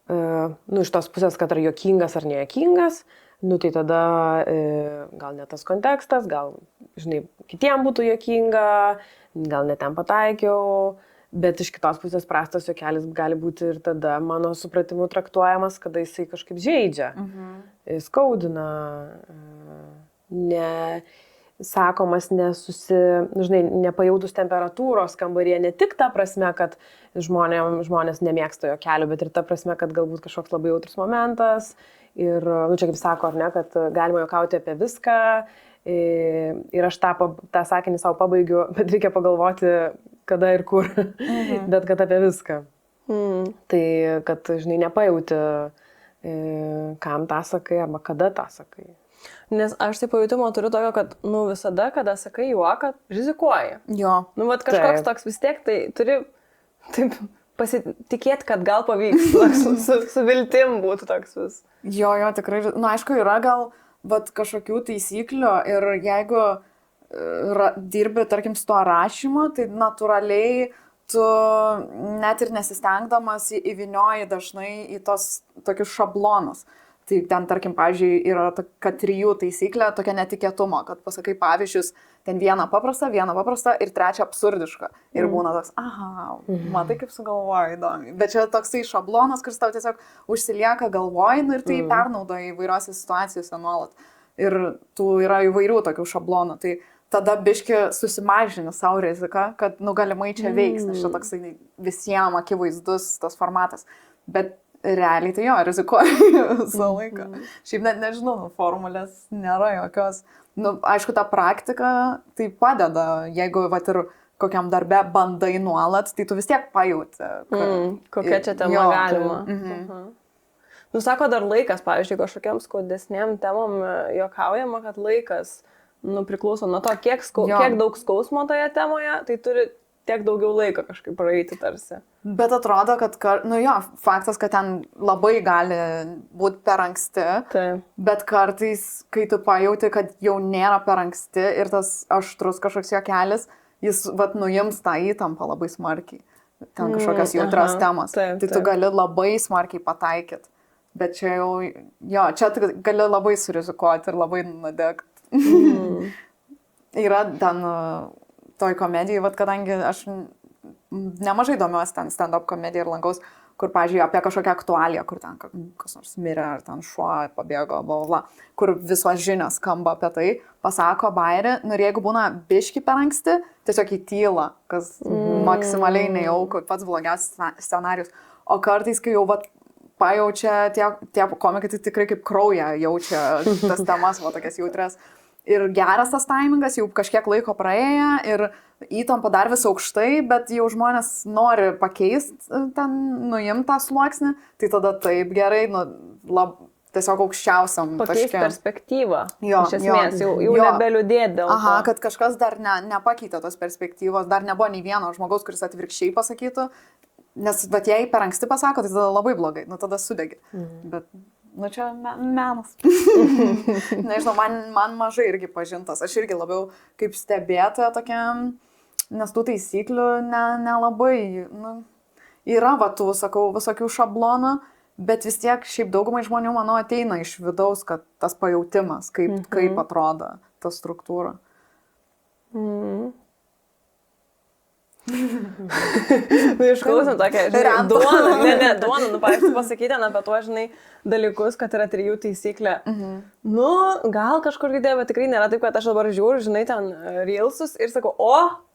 Speaker 1: iš tos pusės, kad ar juokingas ar nejuokingas, tai tada gal ne tas kontekstas, gal, žinai, kitiem būtų juokinga, gal net ten pataikiau, bet iš kitos pusės prastas juokelis gali būti ir tada, mano supratimu, traktuojamas, kada jisai kažkaip žeidžia, skaudina, sakomas nepajautus temperatūros kambaryje, ne tik ta prasme, kad žmonės nemėgsta jokelių, bet ir ta prasme, kad galbūt kažkoks labai jautrus momentas ir, čia kaip sako, ar ne, kad galima jokauti apie viską ir aš tą sakinį savo pabaigiu, bet reikia pagalvoti, kada ir kur, bet kad apie viską. Tai, kad, žinai, nepajauti, kam tą sakai arba kada tą sakai.
Speaker 4: Nes aš tai pajutimo turiu tokio, kad, visada, kada sakai juoką, rizikuoji.
Speaker 3: Jo.
Speaker 4: Kažkoks toks vis tiek, tai turi taip pasitikėti, kad gal pavyks, su viltim būtų toks vis.
Speaker 3: Jo, tikrai, aišku, yra gal kažkokių taisyklių ir jeigu dirbi, tarkim, su to rašymu, tai natūraliai tu net ir nesistengdamas įvynioji dažnai į tos tokius šablonus. Tai ten, tarkim, pavyzdžiui, yra tokia 3 taisyklė, tokia netikėtumo, kad pasakai pavyzdžius, ten vieną paprastą ir 3 absurdišką. Ir būna toks, matai kaip sugalvoji įdomi. Bet čia toksai šablonas, kuris tau tiesiog užsilieka galvoj, ir tu jį pernaudoji įvairiose situacijose nuolat. Ir tų yra įvairių tokių šablonų. Tai tada biški susimažini savo riziką, kad galimai čia veiks, nes čia toksai visiems akivaizdus tas formatas. Bet realiai tai rizikuoji visą laiką. Šiaip net nežinau, formulės nėra jokios. Aišku, ta praktika tai padeda, jeigu ir kokiam darbe bandai nuolat, tai tu vis tiek pajauti.
Speaker 4: Kokia čia tema galima. Nu, sako, dar laikas, pavyzdžiui, kažkokiam skaudesnėm temom juokaujama, kad laikas priklauso nuo to, kiek daug skausmo toje temoje, tai turi tiek daugiau laiko kažkaip praeiti tarsi.
Speaker 3: Bet atrodo, kad, faktas, kad ten labai gali būti per anksti, bet kartais, kai tu pajauti, kad jau nėra per anksti ir tas aštrus kažkoks juokelis, jis nuims tą įtampą labai smarkiai. Ten kažkokias jautras temas. Tai tu gali labai smarkiai pataikyti. Bet čia jau, čia gali labai surizikuoti ir labai nudegti. Yra ten toj komedijai, kadangi aš nemažai domiuosi ten stand-up komediją ir lankaus, kur, pažiūrėjau, apie kažkokią aktualiją, kur ten kas nors mirė, ar ten šuo pabėgo, bla, kur visos žinios skamba apie tai, pasako bairį, ir jeigu būna biški per anksti, tiesiog į tylą, kas maksimaliai nejauku, pats blogiausias scenarius. O kartais, kai jau pajaučia tie komikai, tai tikrai kaip kraują jaučia tas temas, tokias jautrias. Ir geras tas taimingas, jau kažkiek laiko praėję ir įtampa dar vis aukštai, bet jau žmonės nori pakeisti ten, nuimti tą sluoksnį, tai tada taip gerai, tiesiog aukščiausiam taške.
Speaker 4: Pakeisti perspektyvą. Iš esmės, jau nebeliūdėti dėl to.
Speaker 3: Aha, kad kažkas dar nepakeitė tos perspektyvos, dar nebuvo nei vieno žmogaus, kuris atvirkščiai pasakytų, nes jei per anksti pasako, tai tada labai blogai, tada sudegi. Bet čia menas. Nežinau, man mažai irgi pažintas. Aš irgi labiau kaip stebėtoja tokiam, nes tų taisyklių nelabai. Yra, tų, sakau, visokių šablonų, bet vis tiek šiaip daugumai žmonių, manau, ateina iš vidaus, kad tas pajautimas, kaip atrodo ta struktūra.
Speaker 4: Išklausom tokia, duona, pavyzdžiui, pasakyti apie tuo, dalykus, kad yra 3 taisyklė. Gal kažkur girdėjau, bet tikrai nėra taip, kad aš dabar žiūriu, ten reelsus ir sakau,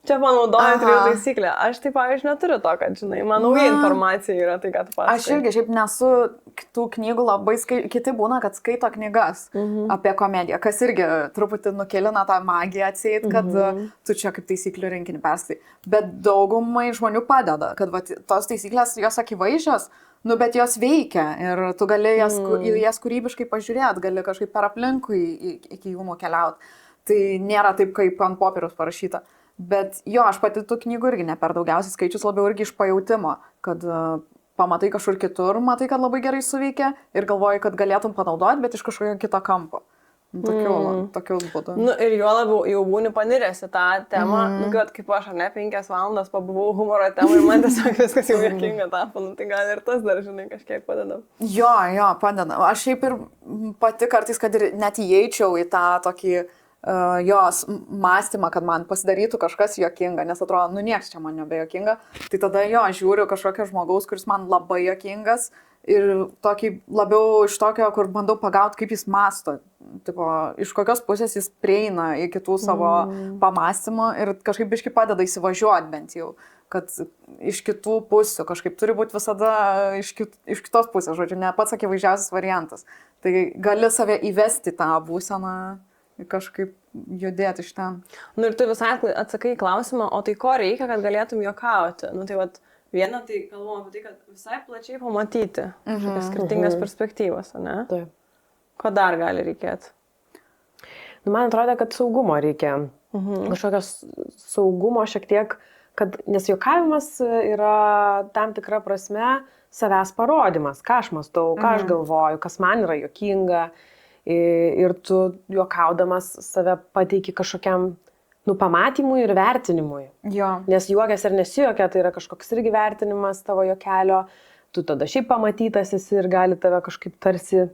Speaker 4: čia panaudoju 3 taisyklę. Aš taip, pavyzdžiui, neturiu to, kad, man nauja informacija yra tai, kad pasakai.
Speaker 3: Aš irgi šiaip nesu tų knygų labai kiti būna, kad skaito knygas apie komediją, kas irgi truputį nukelina tą magiją atseit, kad tu čia kaip taisyklių rinkinį perskaitai. Bet daugumai žmonių padeda, kad tos taisyklės, jos akivaizdžios, bet jos veikia ir tu gali jas kūrybiškai pažiūrėti, gali kažkaip per aplinkui iki jų nukeliauti. Tai nėra taip, kaip ant popieriaus parašyta. Bet aš pati tų knygų irgi ne per daugiausiai skaičius, labiau irgi iš pajautimo, kad pamatai kažkur kitur, matai, kad labai gerai suveikia ir galvoji, kad galėtum panaudoti, bet iš kažkokio kito kampo. Tokiu būdu.
Speaker 4: Ir juo labiau jau būni paniręs į tą temą, kad kaip aš, 5 valandas pabuvau humoro temą ir man tiesiog viskas jau juokinga tapo, tai gal ir tas dar, kažkiek padeda.
Speaker 3: Jo, padeda. Aš šiaip ir pati kartais, kad ir net įeičiau į tą tokį jos mąstymą, kad man pasidarytų kažkas juokinga, nes atrodo, nieks čia man nebejuokinga, tai tada žiūriu kažkokio žmogaus, kuris man labai juokingas ir tokį labiau iš tokio, kur bandau pagauti, kaip jis mąsto, tipo, iš kokios pusės jis prieina į kitų savo pamąstymų ir kažkaip biškai padeda įsivažiuoti bent jau, kad iš kitų pusių kažkaip turi būti visada iš kitos pusės, žodžiu, ne pats akivaizdžiausias variantas. Tai gali save įvesti tą būseną kažkaip judėti iš ten.
Speaker 4: Ir tu visai atsakai į klausimą, o tai ko reikia, kad galėtum juokauti? Tai viena, tai kalbam apie tai, kad visai plačiai pamatyti kažkokias skirtingas perspektyvas, ne?
Speaker 2: Taip.
Speaker 4: Ko dar gali reikėti?
Speaker 1: Man atrodo, kad saugumo reikia. Kažkokios saugumo šiek tiek, nes juokavimas yra tam tikra prasme savęs parodimas, ką aš mąstau, ką aš galvoju, kas man yra juokinga. Ir tu juokaudamas save pateiki kažkokiam pamatymui ir vertinimui. Nes juokias ar nesijuokia, tai yra kažkoks irgi vertinimas tavo juokelio. Tu tada šiaip pamatytas esi ir gali tave kažkaip tarsi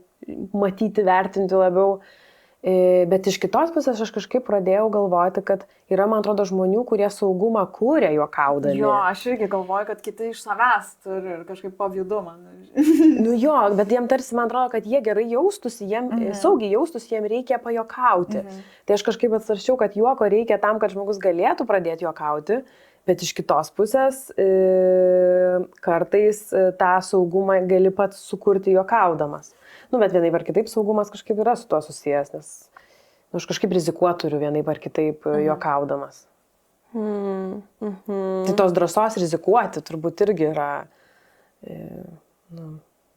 Speaker 1: matyti, vertinti labiau. Bet iš kitos pusės aš kažkaip pradėjau galvoti, kad yra, man atrodo, žmonių, kurie saugumą kūrė juokaudami.
Speaker 3: Aš irgi galvoju, kad kiti iš savęs turi ir kažkaip pavydumą.
Speaker 1: Bet jiem tarsi, man atrodo, kad jie gerai jaustųsi, saugiai jaustųsi, jiem reikia pajokauti. Tai aš kažkaip atsaršiau, kad juoko reikia tam, kad žmogus galėtų pradėti juokauti, bet iš kitos pusės kartais tą saugumą gali pats sukurti juokaudamas. Bet vienaip ar kitaip saugumas kažkaip yra su tuo susijęs, nes aš kažkaip rizikuot turiu vienaip ar kitaip juokaudamas. Tai tos drąsos rizikuoti turbūt irgi yra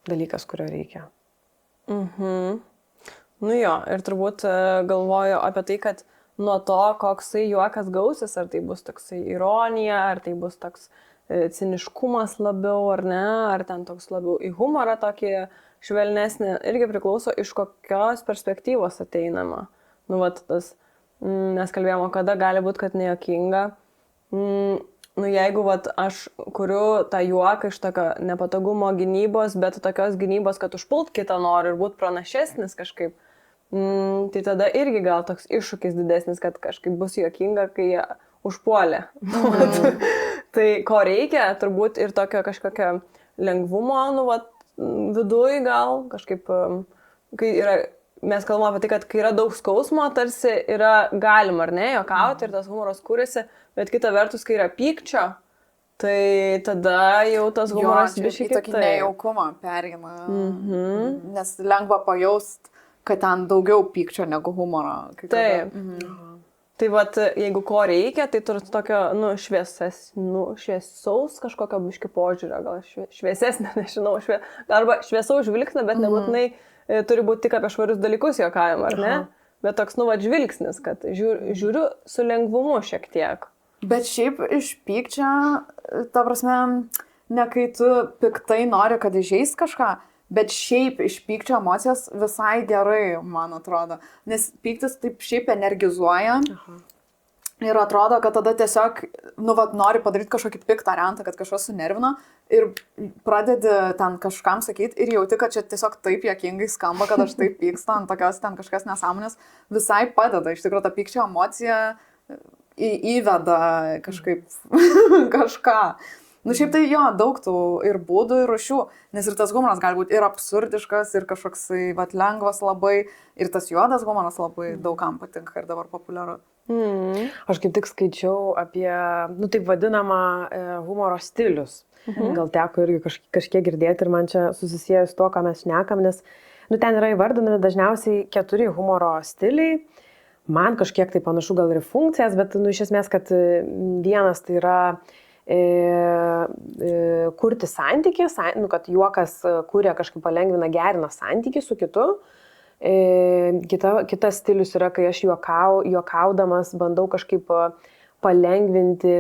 Speaker 1: dalykas, kurio reikia.
Speaker 4: Nu jo, ir turbūt galvoju apie tai, kad nuo to, koksai juokas gausis, ar tai bus toksai ironija, ar tai bus toks ciniškumas labiau, ar ne, ar ten toks labiau į humorą tokį švelnesnį, irgi priklauso iš kokios perspektyvos ateinama. Nu, vat tas, nes kalbėjome, kada gali būti, kad nejuokinga. Nu, jeigu vat, aš kuriu tą juoką iš tokio nepatogumo gynybos, bet tokios gynybos, kad užpult kitą noriu ir būt pranašesnis kažkaip, tai tada irgi gal toks iššūkis didesnis, kad kažkaip bus juokinga, kai jie užpuolė. Tai ko reikia, turbūt ir tokio kažkokio lengvumo, nu, vat, viduj gal, kažkaip, kai yra, mes kalbame apie tai, kad kai yra daug skausmo, tarsi yra galima, ar ne, juokauti ir tas humoras kūrėsi, bet kita vertus, kai yra pykčio, tai tada jau tas humoras biškai kitaip.
Speaker 3: Tokį nejaukumą perina, nes lengva pajaust, kad ten daugiau pykčio negu humoro.
Speaker 4: Taip. Tai vat, jeigu ko reikia, tai turi tokio, nu, šviesaus kažkokio biški požiūrio, gal šviesesnė, nežinau, arba šviesaus žvilgsnio, bet nebūtinai turi būti tik apie švarius dalykus juokavimą, ar ne? Bet toks, nu, žvilgsnis, kad žiūriu su lengvumu šiek tiek.
Speaker 3: Bet šiaip iš pykčio, ta prasme, ne kai tu piktai nori, kad įžeis kažką, bet šiaip iš pykčio emocijos visai gerai, man atrodo. Nes pyktis taip šiaip energizuoja. Ir atrodo, kad tada tiesiog, nu, vat, nori padaryti kažkokį piktą rentą, kad kažkas sunervino ir pradedi ten kažkam sakyti ir jauti, kad čia tiesiog taip juokingai skamba, kad aš taip pykstu ant tokios ten kažkas nesąmonės. Visai padeda, iš tikrųjų, ta pykčio emocija įveda kažkaip kažką. Nu, šiaip tai jo, daug tų ir būdų, ir rūšių, nes ir tas humoras gali būti ir absurdiškas, ir kažkoks vat, lengvas labai, ir tas juodas humoras labai daugam patinka ir dabar populiaru.
Speaker 1: Aš kaip tik skaičiau apie, nu, taip vadinamą humoro stilius. Gal teko irgi kažkiek girdėti ir man čia susisieja su to, ką mes šnekam, nes, nu, ten yra įvardinami dažniausiai 4 humoro stiliai. Man kažkiek tai panašu gal ir funkcijas, bet, nu, iš esmės, kad vienas tai yra kurti santykį, nu, kad juokas kuria kažkaip palengvina, gerina santykį su kitu. Kitas stilius yra, kai aš juokaudamas bandau kažkaip palengvinti,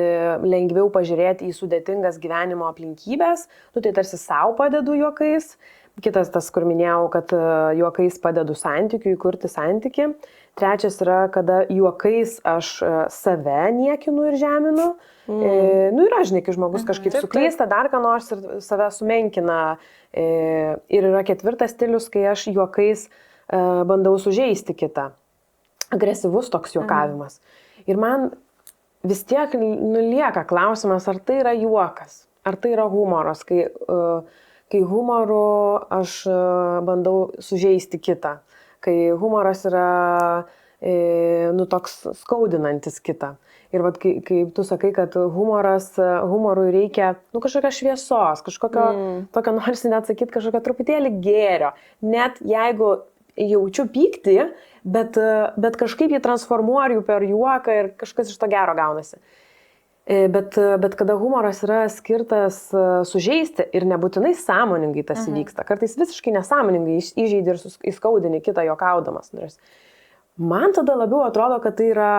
Speaker 1: lengviau pažiūrėti į sudėtingas gyvenimo aplinkybės, nu, tai tarsi savo padedu juokais. Kitas tas, kur minėjau, kad juokais padedu santykiui, kurti santykį. Trečias yra, kada juokais aš save niekinu ir žeminu. Nu ir aš, žinai, kai žmogus kažkaip suklysta, dar ką nors ir save sumenkina. Ir yra ketvirtas stilius, kai aš juokais bandau sužeisti kitą. Agresyvus toks juokavimas. Ir man vis tiek nulieka klausimas, ar tai yra juokas, ar tai yra humoras, kai humoru aš bandau sužeisti kitą. Kai humoras yra, nu, toks skaudinantis kitą. Ir vat, kai tu sakai, kad humorui reikia, nu, kažkokios šviesos, kažkokio, tokio norisi net sakyti, kažkokio truputėlį gėrio. Net jeigu jaučiu pyktį, bet kažkaip jį transformuoju per juoką ir kažkas iš to gero gaunasi. Bet kada humoras yra skirtas sužeisti ir nebūtinai sąmoningai tas įvyksta, kartais visiškai nesąmoningai įžeidi ir įskaudini kitą juokaudamas. Man tada labiau atrodo, kad tai yra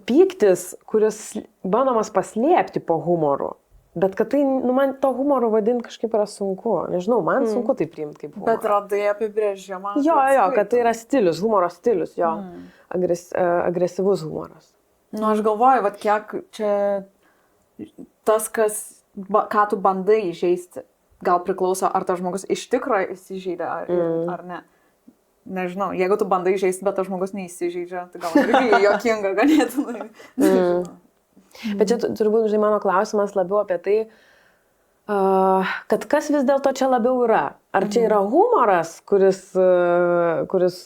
Speaker 1: pyktis, kuris bandomas paslėpti po humoru. Bet kad tai, nu, man to humoro vadinti kažkaip yra sunku. Nežinau, man sunku tai priimti kaip humorą.
Speaker 3: Bet radai apibrėžimą.
Speaker 1: Jo, kad tai yra stilius, humoro stilius, jo. Agresyvus humoras.
Speaker 3: Nu, aš galvoju, vat kiek čia tas, ką tu bandai įžeisti, gal priklauso, ar tas žmogus iš tikrųjų įsižeidė ar ne. Nežinau, jeigu tu bandai įžeisti, bet tas žmogus neįsižeidžia, tai gal irgi juokinga ganėtinai.
Speaker 1: Bet čia turbūt, žinai, mano klausimas labiau apie tai, kad kas vis dėlto čia labiau yra. Ar čia yra humoras, kuris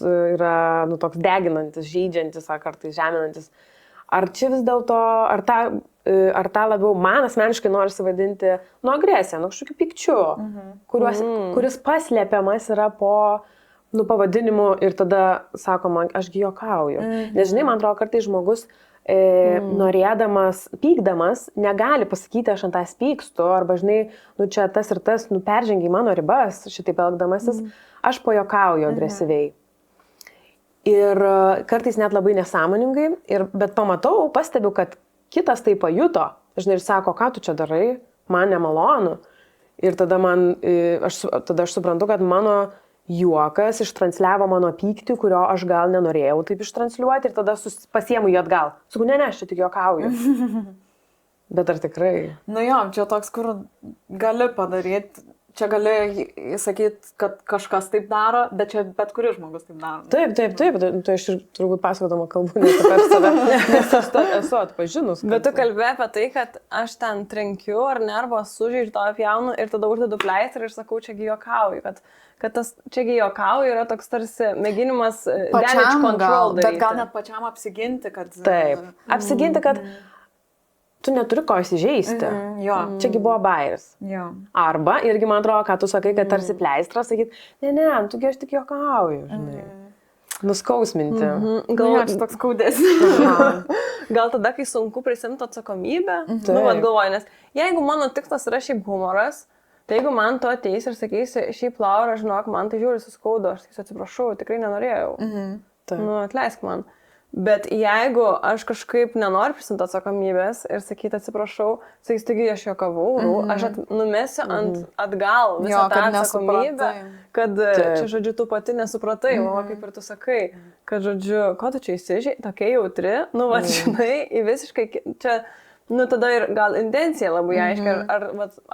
Speaker 1: yra, nu, toks deginantis, žeidžiantis, ar kartais žeminantis. Ar čia vis dėlto, ar tą labiau man asmeniškai norisi vadinti, nu, agresiją, nu, kažkokiu pykčiu, kuris paslėpiamas yra po, nu, pavadinimu ir tada sakoma, ašgi juokauju. Nes, žinai, man atrodo, kartais žmogus norėdamas, pykdamas, negali pasakyti, aš ant tas pykstu, arba, žinai, čia tas ir tas, peržengia mano ribas, šitaip elgdamasis, aš pajokauju agresyviai. Ir kartais net labai nesąmoningai, bet pamatau, pastebiu, kad kitas tai pajuto, žinai, ir sako, ką tu čia darai, man nemalonu. Ir tada aš suprantu, kad mano juokas ištransliavo mano pyktį, kurio aš gal nenorėjau taip ištransliuoti, ir tada pasiemu jį atgal. Sakau, ne, aš čia tik juokauju. Bet ar tikrai?
Speaker 3: Nu jo, čia toks, kur gali padaryti, čia gali sakyti, kad kažkas taip daro, bet čia bet kuris žmogus taip daro.
Speaker 1: Taip. Tai aš ir turbūt pasakodama kalbu net apie save, nes aš esu atpažinus.
Speaker 4: Bet tu kalbėjai apie tai, kad aš ten trenkiu ar nervą sužeidžiu to apjaunu ir tada uždedu pleistrą ir sakau, čiagi juokauju. Kad tas čiagi juokauju yra toks tarsi mėginimas damage control daryti.
Speaker 3: Bet gal net pačiam apsiginti, kad...
Speaker 1: Taip, apsiginti, kad tu neturi ko įsižeisti. Čiagi buvo bairis. Arba, irgi man atrodo, ką tu sakai, kad tarsi pleistras, sakyt, ne, tugi aš tik juokauju, žinai. Nuskausminti.
Speaker 3: Gal čia toks skaudesnis.
Speaker 4: Gal tada, kai sunku prisimti atsakomybę, galvoju, nes jeigu mano tikslas yra šiaip humoras, tai jeigu man to ateis ir sakysi, šiaip Laura, žinok, man tai žiūri suskaudo, aš tik atsiprašau, tikrai nenorėjau. Atleisk man. Bet jeigu aš kažkaip nenoriu prisimti atsakomybės ir sakyti atsiprašau, sakys, taigi aš juokavau, aš numesiu atgal visą tą atsakomybę, kad čia, žodžiu, tu pati nesupratai, kaip ir tu sakai, kad, žodžiu, ko tu čia įsižiai, tokia jautri, žinai, į visiškai čia, tada ir gal intencija labai aiškiai, ar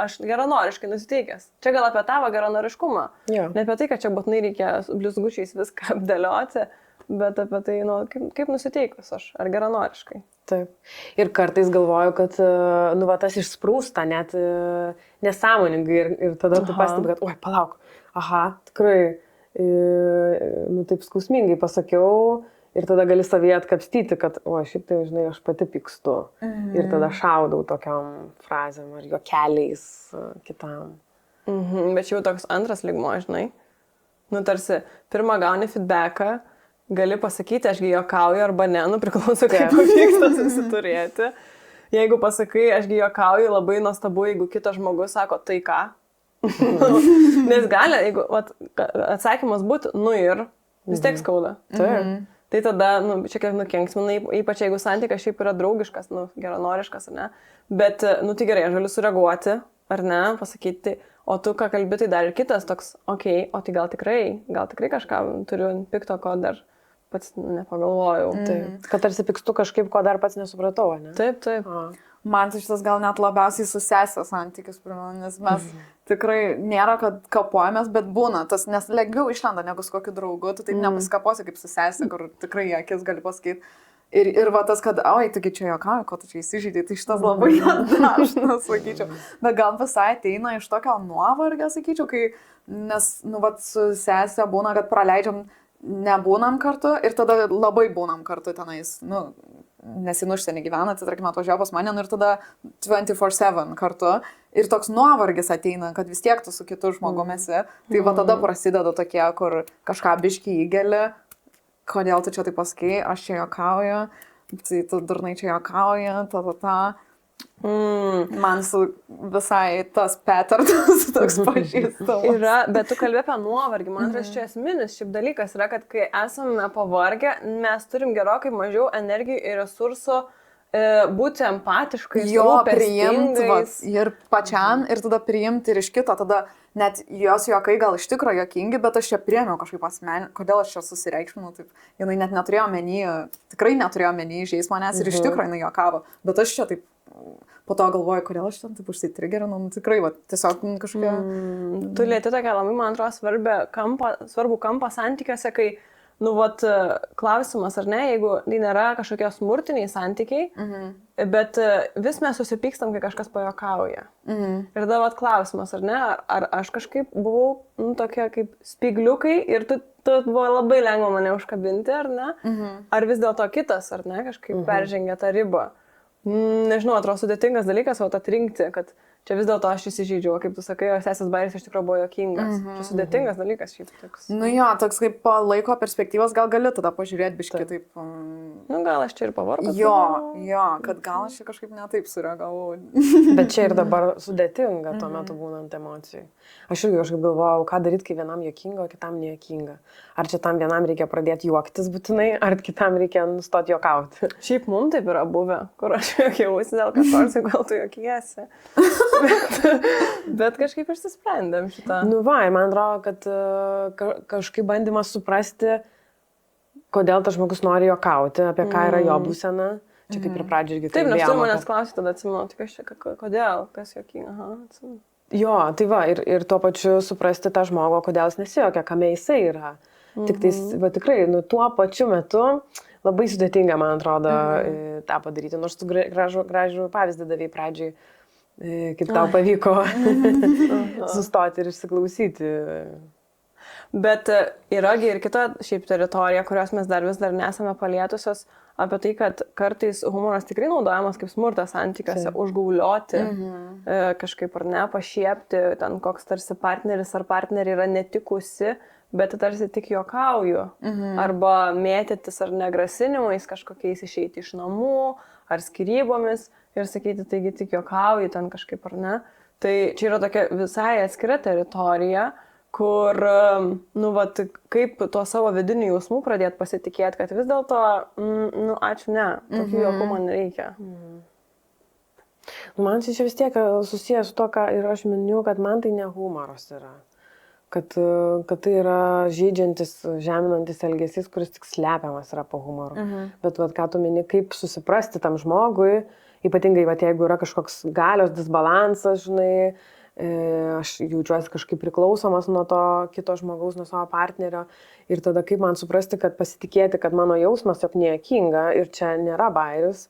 Speaker 4: aš geranoriškai nusiteikęs. Čia gal apie tavo geranoriškumą, ne apie tai, kad čia būtinai reikia blizgučiais viską apdėlioti, bet apie tai, kaip nusiteikus aš, ar geranoriškai.
Speaker 1: Taip. Ir kartais galvoju, kad, tas išsprūsta net nesąmoningai ir tada tu pastebi, kad, oi, palauk, tikrai, taip skausmingai pasakiau ir tada gali savyje atkapstyti, kad, šiaip tai, žinai, aš pati pykstu. Ir tada šaudau tokiam frazėm ar juokeliais kitam.
Speaker 4: Bet čia jau toks antras lygmuo, žinai. Tarsi, pirmą gauni feedbacką, gali pasakyti, ašgi juokauju arba ne, priklauso, kaip pavyksta susiturėti. Jeigu pasakai, ašgi juokauju, labai nuostabu, jeigu kitas žmogus sako, tai ką? Nes gali, jeigu atsakymas būtų, ir vis tiek skauda. Tai tada, čia kiek nukenksminai, ypač jeigu santykas šiaip yra draugiškas, geranoriškas, ar ne. Bet, tai gerai, aš galiu sureaguoti, ar ne, pasakyti, o tu ką kalbi, tai dar ir kitas toks, o tai gal tikrai kažką turiu pikto, ko dar pats nepagalvojau.
Speaker 1: Kad tarsi pykstu kažkaip, ko dar pats nesupratau, ne?
Speaker 4: Taip.
Speaker 3: Man tai šitas gal net labiausiai su sesės santykis, nes mes tikrai nėra, kad kapuojamės, bet būna, tas nes lengviau išlenda negu su kokiu draugu, tu taip nepasikaposi kaip su sesė, kur tikrai akis gali pasakyti. Ir tas, kad, taigi čia juokauju, ko tu čia įsižeidai, tai šitas labai dažnas, sakyčiau. Bet gal visai ateina iš tokio nuovargio, sakyčiau, kai, nes, su sesė būna, kad praleidžiam, nebūnam kartu ir tada labai būnam kartu tenais, nes į užsienį gyvena, tai tarkim atvažiavo pas mane ir tada 24/7 kartu ir toks nuovargis ateina, kad vis tiek tu su kitu žmogumi esi, tai tada prasideda tokie, kur kažką biškį įgeli, kodėl tu čia taip pasakai, aš čia juokauju, tai tu durnai čia juokauji, Man su visai tas paternas toks pažįstamas.
Speaker 4: Yra, bet tu kalbė apie nuovargį, man atrodo, čia esminis šiaip dalykas yra, kad kai esame pavargę, mes turim gerokai mažiau energijų ir resursų būti empatiškais,
Speaker 3: rūpestingais. Ir pačiam, ir tada priimti ir iš kito, tada net jos juokai gal iš tikro juokingi, bet aš čia priėmiau kažkaip asmenį, kodėl aš čia susireikšminau, taip, jinai net neturėjo omeny, tikrai neturėjo omeny žeis manęs ir iš tikro jinai juokavo, bet aš čia taip po to galvoju, kodėl aš ten taip užsitrigerinau, tikrai, tiesiog kažkokia...
Speaker 4: Tu lieti tokia labai, man atrodo, svarbų kampą santykiuose, kai, klausimas, ar ne, jeigu tai nėra kažkokie smurtiniai santykiai, bet vis mes susipykstam, kai kažkas pajuokauja. Ir tada klausimas, ar ne, ar aš kažkaip buvau tokia kaip spigliukai ir tu buvo labai lengva mane užkabinti, ar ne, ar vis dėlto kitas, ar ne, kažkaip peržengė tą ribą. Nežinau, atrodo sudėtingas dalykas, atrinkti, kad čia vis dėlto aš įsižeidžiau, kaip tu sakai, o sesės bairis iš tikrųjų buvo juokingas. Čia sudėtingas dalykas šiaip toks.
Speaker 3: Nu jo, toks kaip laiko perspektyvos gal gali tada pažiūrėti biškai taip.
Speaker 4: Nu gal aš čia ir pavargau.
Speaker 3: Jo, kad gal aš čia kažkaip netaip sureagavau.
Speaker 2: Bet čia ir dabar sudėtinga tuo metu būnant emocijai. Aš irgi kažkaip galvojau, ką daryti, kai vienam juokinga, o kitam nejuokinga. Ar čia tam vienam reikia pradėti juoktis būtinai, ar kitam reikia nustoti juokauti.
Speaker 4: Šiaip mums taip yra buvę, kur aš juokiausi dėl kažkos, gal tu juokiesi. Bet kažkaip išsisprendėm šitą.
Speaker 2: Nu va, ir man atrodo, kad kažkaip bandymas suprasti, kodėl tas žmogus nori juokauti, apie ką yra jo būsena. Čia kaip ir pradžioje irgi
Speaker 4: taip,
Speaker 2: kalbėjome.
Speaker 4: nes tu manęs klausai, tada atsimenu, tai kodėl, kas juokinga. Aha, atsimenu.
Speaker 2: Jo, tai va, ir tuo pačiu suprasti tą žmogų, kodėl jis nesijuokia, kame jisai yra. Tik tais, va tikrai, nu tuo pačiu metu labai sudėtinga, man atrodo, tą padaryti. Nors tu gražų pavyzdį davai pradžiai, kaip tau pavyko sustoti ir išsiklausyti.
Speaker 4: Bet yragi ir kita šiaip teritorija, kurios mes vis dar nesame palietusios, apie tai, kad kartais humoras tikrai naudojamas kaip smurtas santykiuose, užgaulioti, kažkaip ar ne, pašiepti, ten koks tarsi partneris ar partnerė yra netikusi, bet tarsi tik juokauju. Arba mėtytis ar negrasinimais kažkokiais išeiti iš namų, ar skyrybomis ir sakyti, taigi tik juokauju ten kažkaip ar ne. Tai čia yra tokia visai atskira teritorija, kur, nu, vat, kaip tuo savo vidiniu jausmu pradėti pasitikėti, kad vis dėlto, nu, ačiū, ne, tokių juokų man reikia.
Speaker 2: Nu, man čia vis tiek susijęs su to, ką ir aš miniu, kad man tai ne humoras yra. Kad tai yra žeidžiantis, žeminantis elgesys, kuris tik slepiamas yra po humoru. Bet vat, ką tu mini, kaip susiprasti tam žmogui, ypatingai, vat, jeigu yra kažkoks galios disbalansas, žinai, aš jaučiuosi kažkaip priklausomas nuo to kito žmogaus, nuo savo partnerio ir tada kaip man suprasti, kad pasitikėti, kad mano jausmas jog nejuokinga ir čia nėra bairis,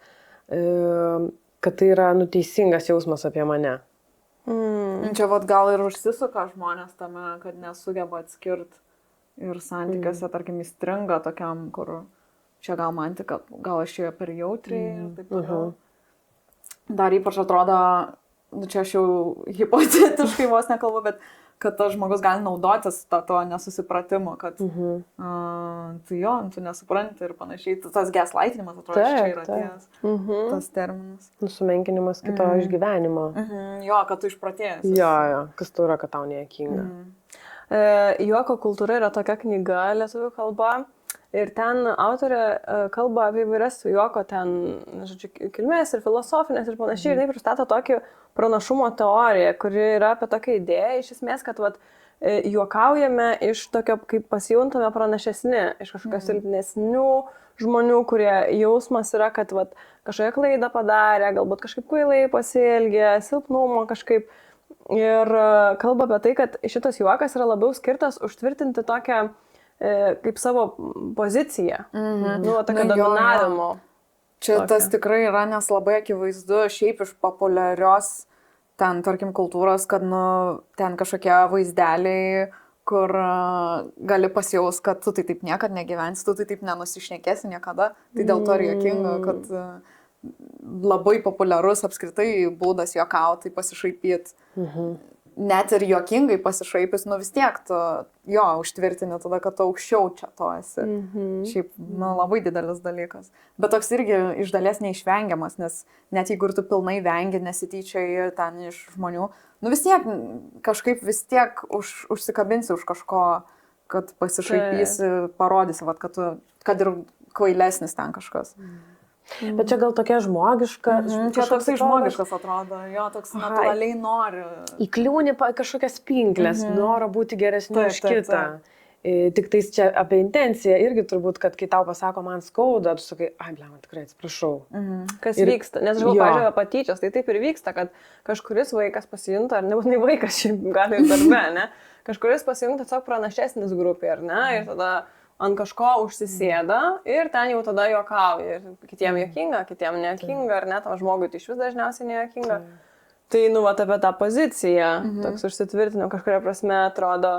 Speaker 2: kad tai yra nuteisingas jausmas apie mane.
Speaker 3: Čia vat gal ir užsisuka žmonės tame, kad nesugeba atskirti ir santykiuose, tarkim, įstringa tokiam, kur čia gal man tik, gal aš čia per jautriai ir taip toliau. Dar ypač atrodo, čia aš jau hipotetiškai vos nekalbu, bet kad tas žmogus gali naudotis to nesusipratimu, kad tu jo, tu nesupranti ir panašiai. Tas gaslightinimas, atrodo, čia yra tas terminas.
Speaker 2: Sumenkinimas kito išgyvenimo.
Speaker 3: Jo, kad tu išprotėjęs.
Speaker 2: Jo, kas tu yra, kad tau nejuokinga.
Speaker 4: Juoko kultūra yra tokia knyga lietuvių kalba. Ir ten autorė kalba apie įvairias juoko ten, žodžiu, kilmės ir filosofinės ir panašiai. Ir tai pristato tokį pranašumo teoriją, kuri yra apie tokią idėją, iš esmės, kad vat, juokaujame iš tokio, kaip pasijuntame pranašesni, iš kažkokio silpnesnių žmonių, kurie jausmas yra, kad vat, kažkokią klaidą padarė, galbūt kažkaip kvailai pasielgė, silpnumo kažkaip. Ir kalba apie tai, kad šitas juokas yra labiau skirtas užtvirtinti tokią kaip savo poziciją, nu, tokio dominavimo.
Speaker 3: Čia tas tikrai yra, nes labai akivaizdu šiaip iš populiarios ten, tarkim, kultūros, kad, nu, ten kažkokie vaizdeliai, kur gali pasijaus, kad tu tai taip niekad negyvensi, tu tai taip nenusišnekėsi niekada. Tai dėl to ir juokinga, kad labai populiarus apskritai būdas juokauti, pasišaipyti. Net ir juokingai pasišaipis, nu vis tiek tu jo užtvirtini tada, kad tu aukščiau čia to esi. Šiaip, nu, labai didelis dalykas. Bet toks irgi iš dalies neišvengiamas, nes net jeigu ir tu pilnai vengi, nesityčiai ten iš žmonių, nu vis tiek kažkaip vis tiek užsikabinsi už kažko, kad pasišaipysi, parodysi, vat, kad ir kvailesnis ten kažkas.
Speaker 2: Bet čia gal tokia žmogiška.
Speaker 3: Čia toksai žmogiškas atrodo, jo toks natūraliai nori.
Speaker 2: Įkliūni kažkokias pinklės, noro būti geresniu už kitą. Tik tais čia apie intenciją irgi turbūt, kad kai tau pasako man skauda, tu sakai, ai, blema, tikrai atsiprašau.
Speaker 4: Kas vyksta? Nes aš pažiūrėjau patyčios, tai taip ir vyksta, kad kažkuris vaikas pasijunta, ar nebūtinai vaikas, šiaip gali ir darbe, ne? Kažkuris pasijunta tiesiog pranašesnis grupė, ar ne? Ir tada ant kažko užsisėda ir ten jau tada juokauja. Ir kitiem juokinga, kitiem nejuokinga, ar ne, tam žmogui tai iš vis dažniausiai nejuokinga. Tai, nu, vat apie tą poziciją, toks užsitvirtinimo kažkuria prasme atrodo,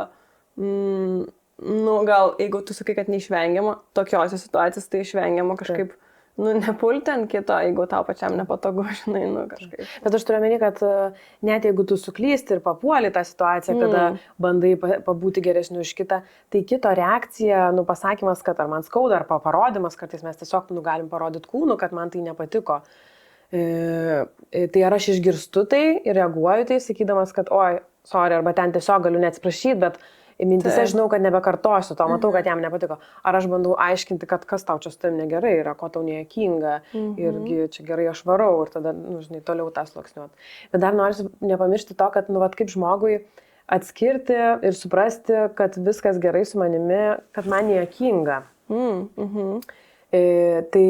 Speaker 4: nu, gal, jeigu tu sakai, kad neišvengiama, tokiose situacijose tai išvengiama kažkaip Nu, nepulti ant kito, jeigu tau pačiam nepatogu, žinai, nu kažkaip.
Speaker 1: Bet aš turiu omeny, kad net jeigu tu suklysti ir papuoli tą situaciją, kada bandai pabūti geresniu už kitą, tai kito reakcija, nu pasakymas, kad ar man skauda, ar parodymas, kartais mes tiesiog galim parodyti kūnu, kad man tai nepatiko. Tai ar aš išgirstu tai ir reaguoju tai, sakydamas, kad oi, sorry, arba ten tiesiog galiu neatsiprašyti, bet mintise žinau, kad nebekartosiu to, matau, kad jam nepatiko. Ar aš bandau aiškinti, kad kas tau čia su tavim negerai yra, ko tau nejuokinga, irgi čia gerai aš varau ir tada, nu, žinai, toliau tą sluoksniuot. Bet dar noriu nepamiršti to, kad, nu, vat, kaip žmogui atskirti ir suprasti, kad viskas gerai su manimi, kad man nejuokinga. Tai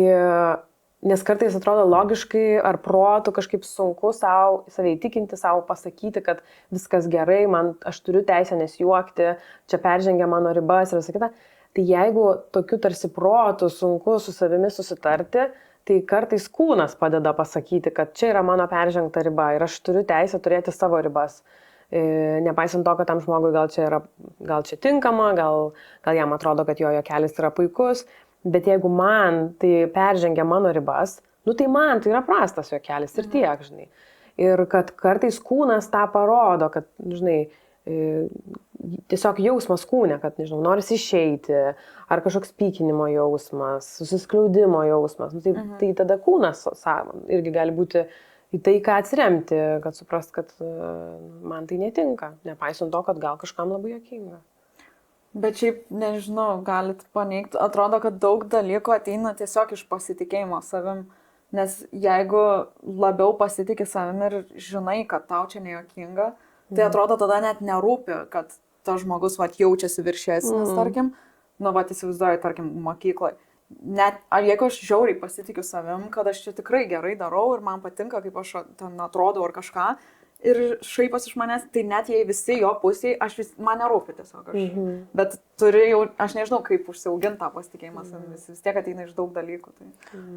Speaker 1: nes kartais atrodo logiškai ar protu kažkaip sunku save įtikinti, savo pasakyti, kad viskas gerai, aš turiu teisę nesijuokti, čia peržengia mano ribas ir visą kitą. Tai jeigu tokiu tarsi protu sunku su savimi susitarti, tai kartais kūnas padeda pasakyti, kad čia yra mano peržengta riba ir aš turiu teisę turėti savo ribas. Nepaisant to, kad tam žmogui gal čia tinkama, gal jam atrodo, kad jo juokelis yra puikus. Bet jeigu man tai peržengia mano ribas, nu tai man tai yra prastas juokelis ir tiek, žinai. Ir kad kartais kūnas tą parodo, kad, žinai, tiesiog jausmas kūne, kad, nežinau, norisi išeiti, ar kažkoks pykinimo jausmas, susiskliaudimo jausmas. Nu, tai tada kūnas irgi gali būti į tai, ką atsiremti, kad suprast, kad man tai netinka, nepaisant to, kad gal kažkam labai juokinga.
Speaker 3: Bet šiaip, nežinau, galit paneigti, atrodo, kad daug dalykų ateina tiesiog iš pasitikėjimo savim, nes jeigu labiau pasitikė savim ir žinai, kad tau čia nejuokinga, tai atrodo tada net nerūpi, kad tas žmogus jaučiasi viršesnis, tarkim, nu, įsivaizduoju, tarkim, mokykloje. Net, ar jeigu aš žiauriai pasitikiu savim, kad aš čia tikrai gerai darau ir man patinka, kaip aš ten atrodau ar kažką, ir šaipos iš manęs, tai net jei visi jo pusėje, man nerūpi tiesiog. Bet aš nežinau, kaip užsiauginti tą pasitikėjimą, vis tiek ateina iš daug dalykų. Tai.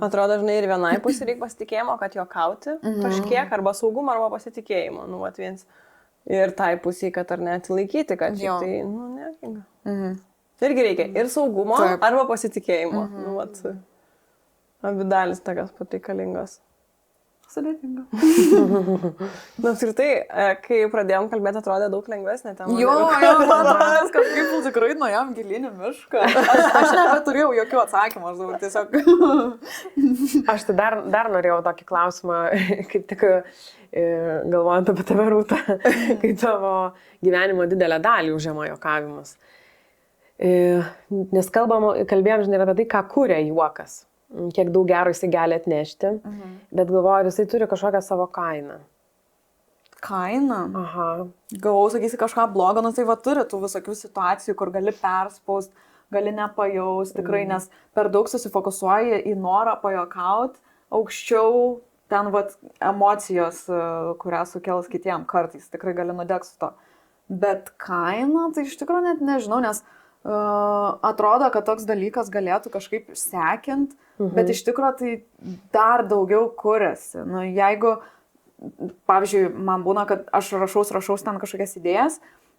Speaker 4: Atrodo, žinai, ir vienai pusė reikia pasitikėjimo, kad juokauti kažkiek, arba saugumo, arba pasitikėjimo, nu, viens. Ir tai pusė, kad ar net laikyti, kad čia tai, nu, nekinga. Irgi reikia ir saugumo, arba pasitikėjimo. Nu, abi dalis tokios pareikalingos.
Speaker 3: Sudėtinga.
Speaker 4: Na, apskritai, kai pradėjom kalbėti, atrodė daug lengvesnė tema.
Speaker 3: Jo, man atrodo, kad kaip tikrai nuėjom gilinį mišką. Aš nebeturėjau jokių atsakymų, aš dabar tiesiog...
Speaker 1: Aš tai dar norėjau tokį klausimą, kaip tik galvojant apie tave, Rūta, kai tavo gyvenimo didelę dalį užėmė juokavimas. Nes kalbėjom, žinai, apie tai, ką kuria juokas. Kiek daug gero jisai gali atnešti, bet galvoju, jisai turi kažkokią savo kainą.
Speaker 3: Kainą?
Speaker 1: Aha.
Speaker 3: Galvau, sakysi kažką blogo, nu tai turi tų visokių situacijų, kur gali perspaust, gali nepajausti, tikrai, nes per daug susifokusuoji į norą pajokauti, aukščiau ten emocijos, kurią sukels kitiem kartais, tikrai gali nudegti su to. Bet kaina, tai iš tikrųjų net nežinau, nes atrodo, kad toks dalykas galėtų kažkaip sekint, bet iš tikrųjų tai dar daugiau kuriasi. Nu, jeigu, pavyzdžiui, man būna, kad aš rašau ten kažkokias idėjas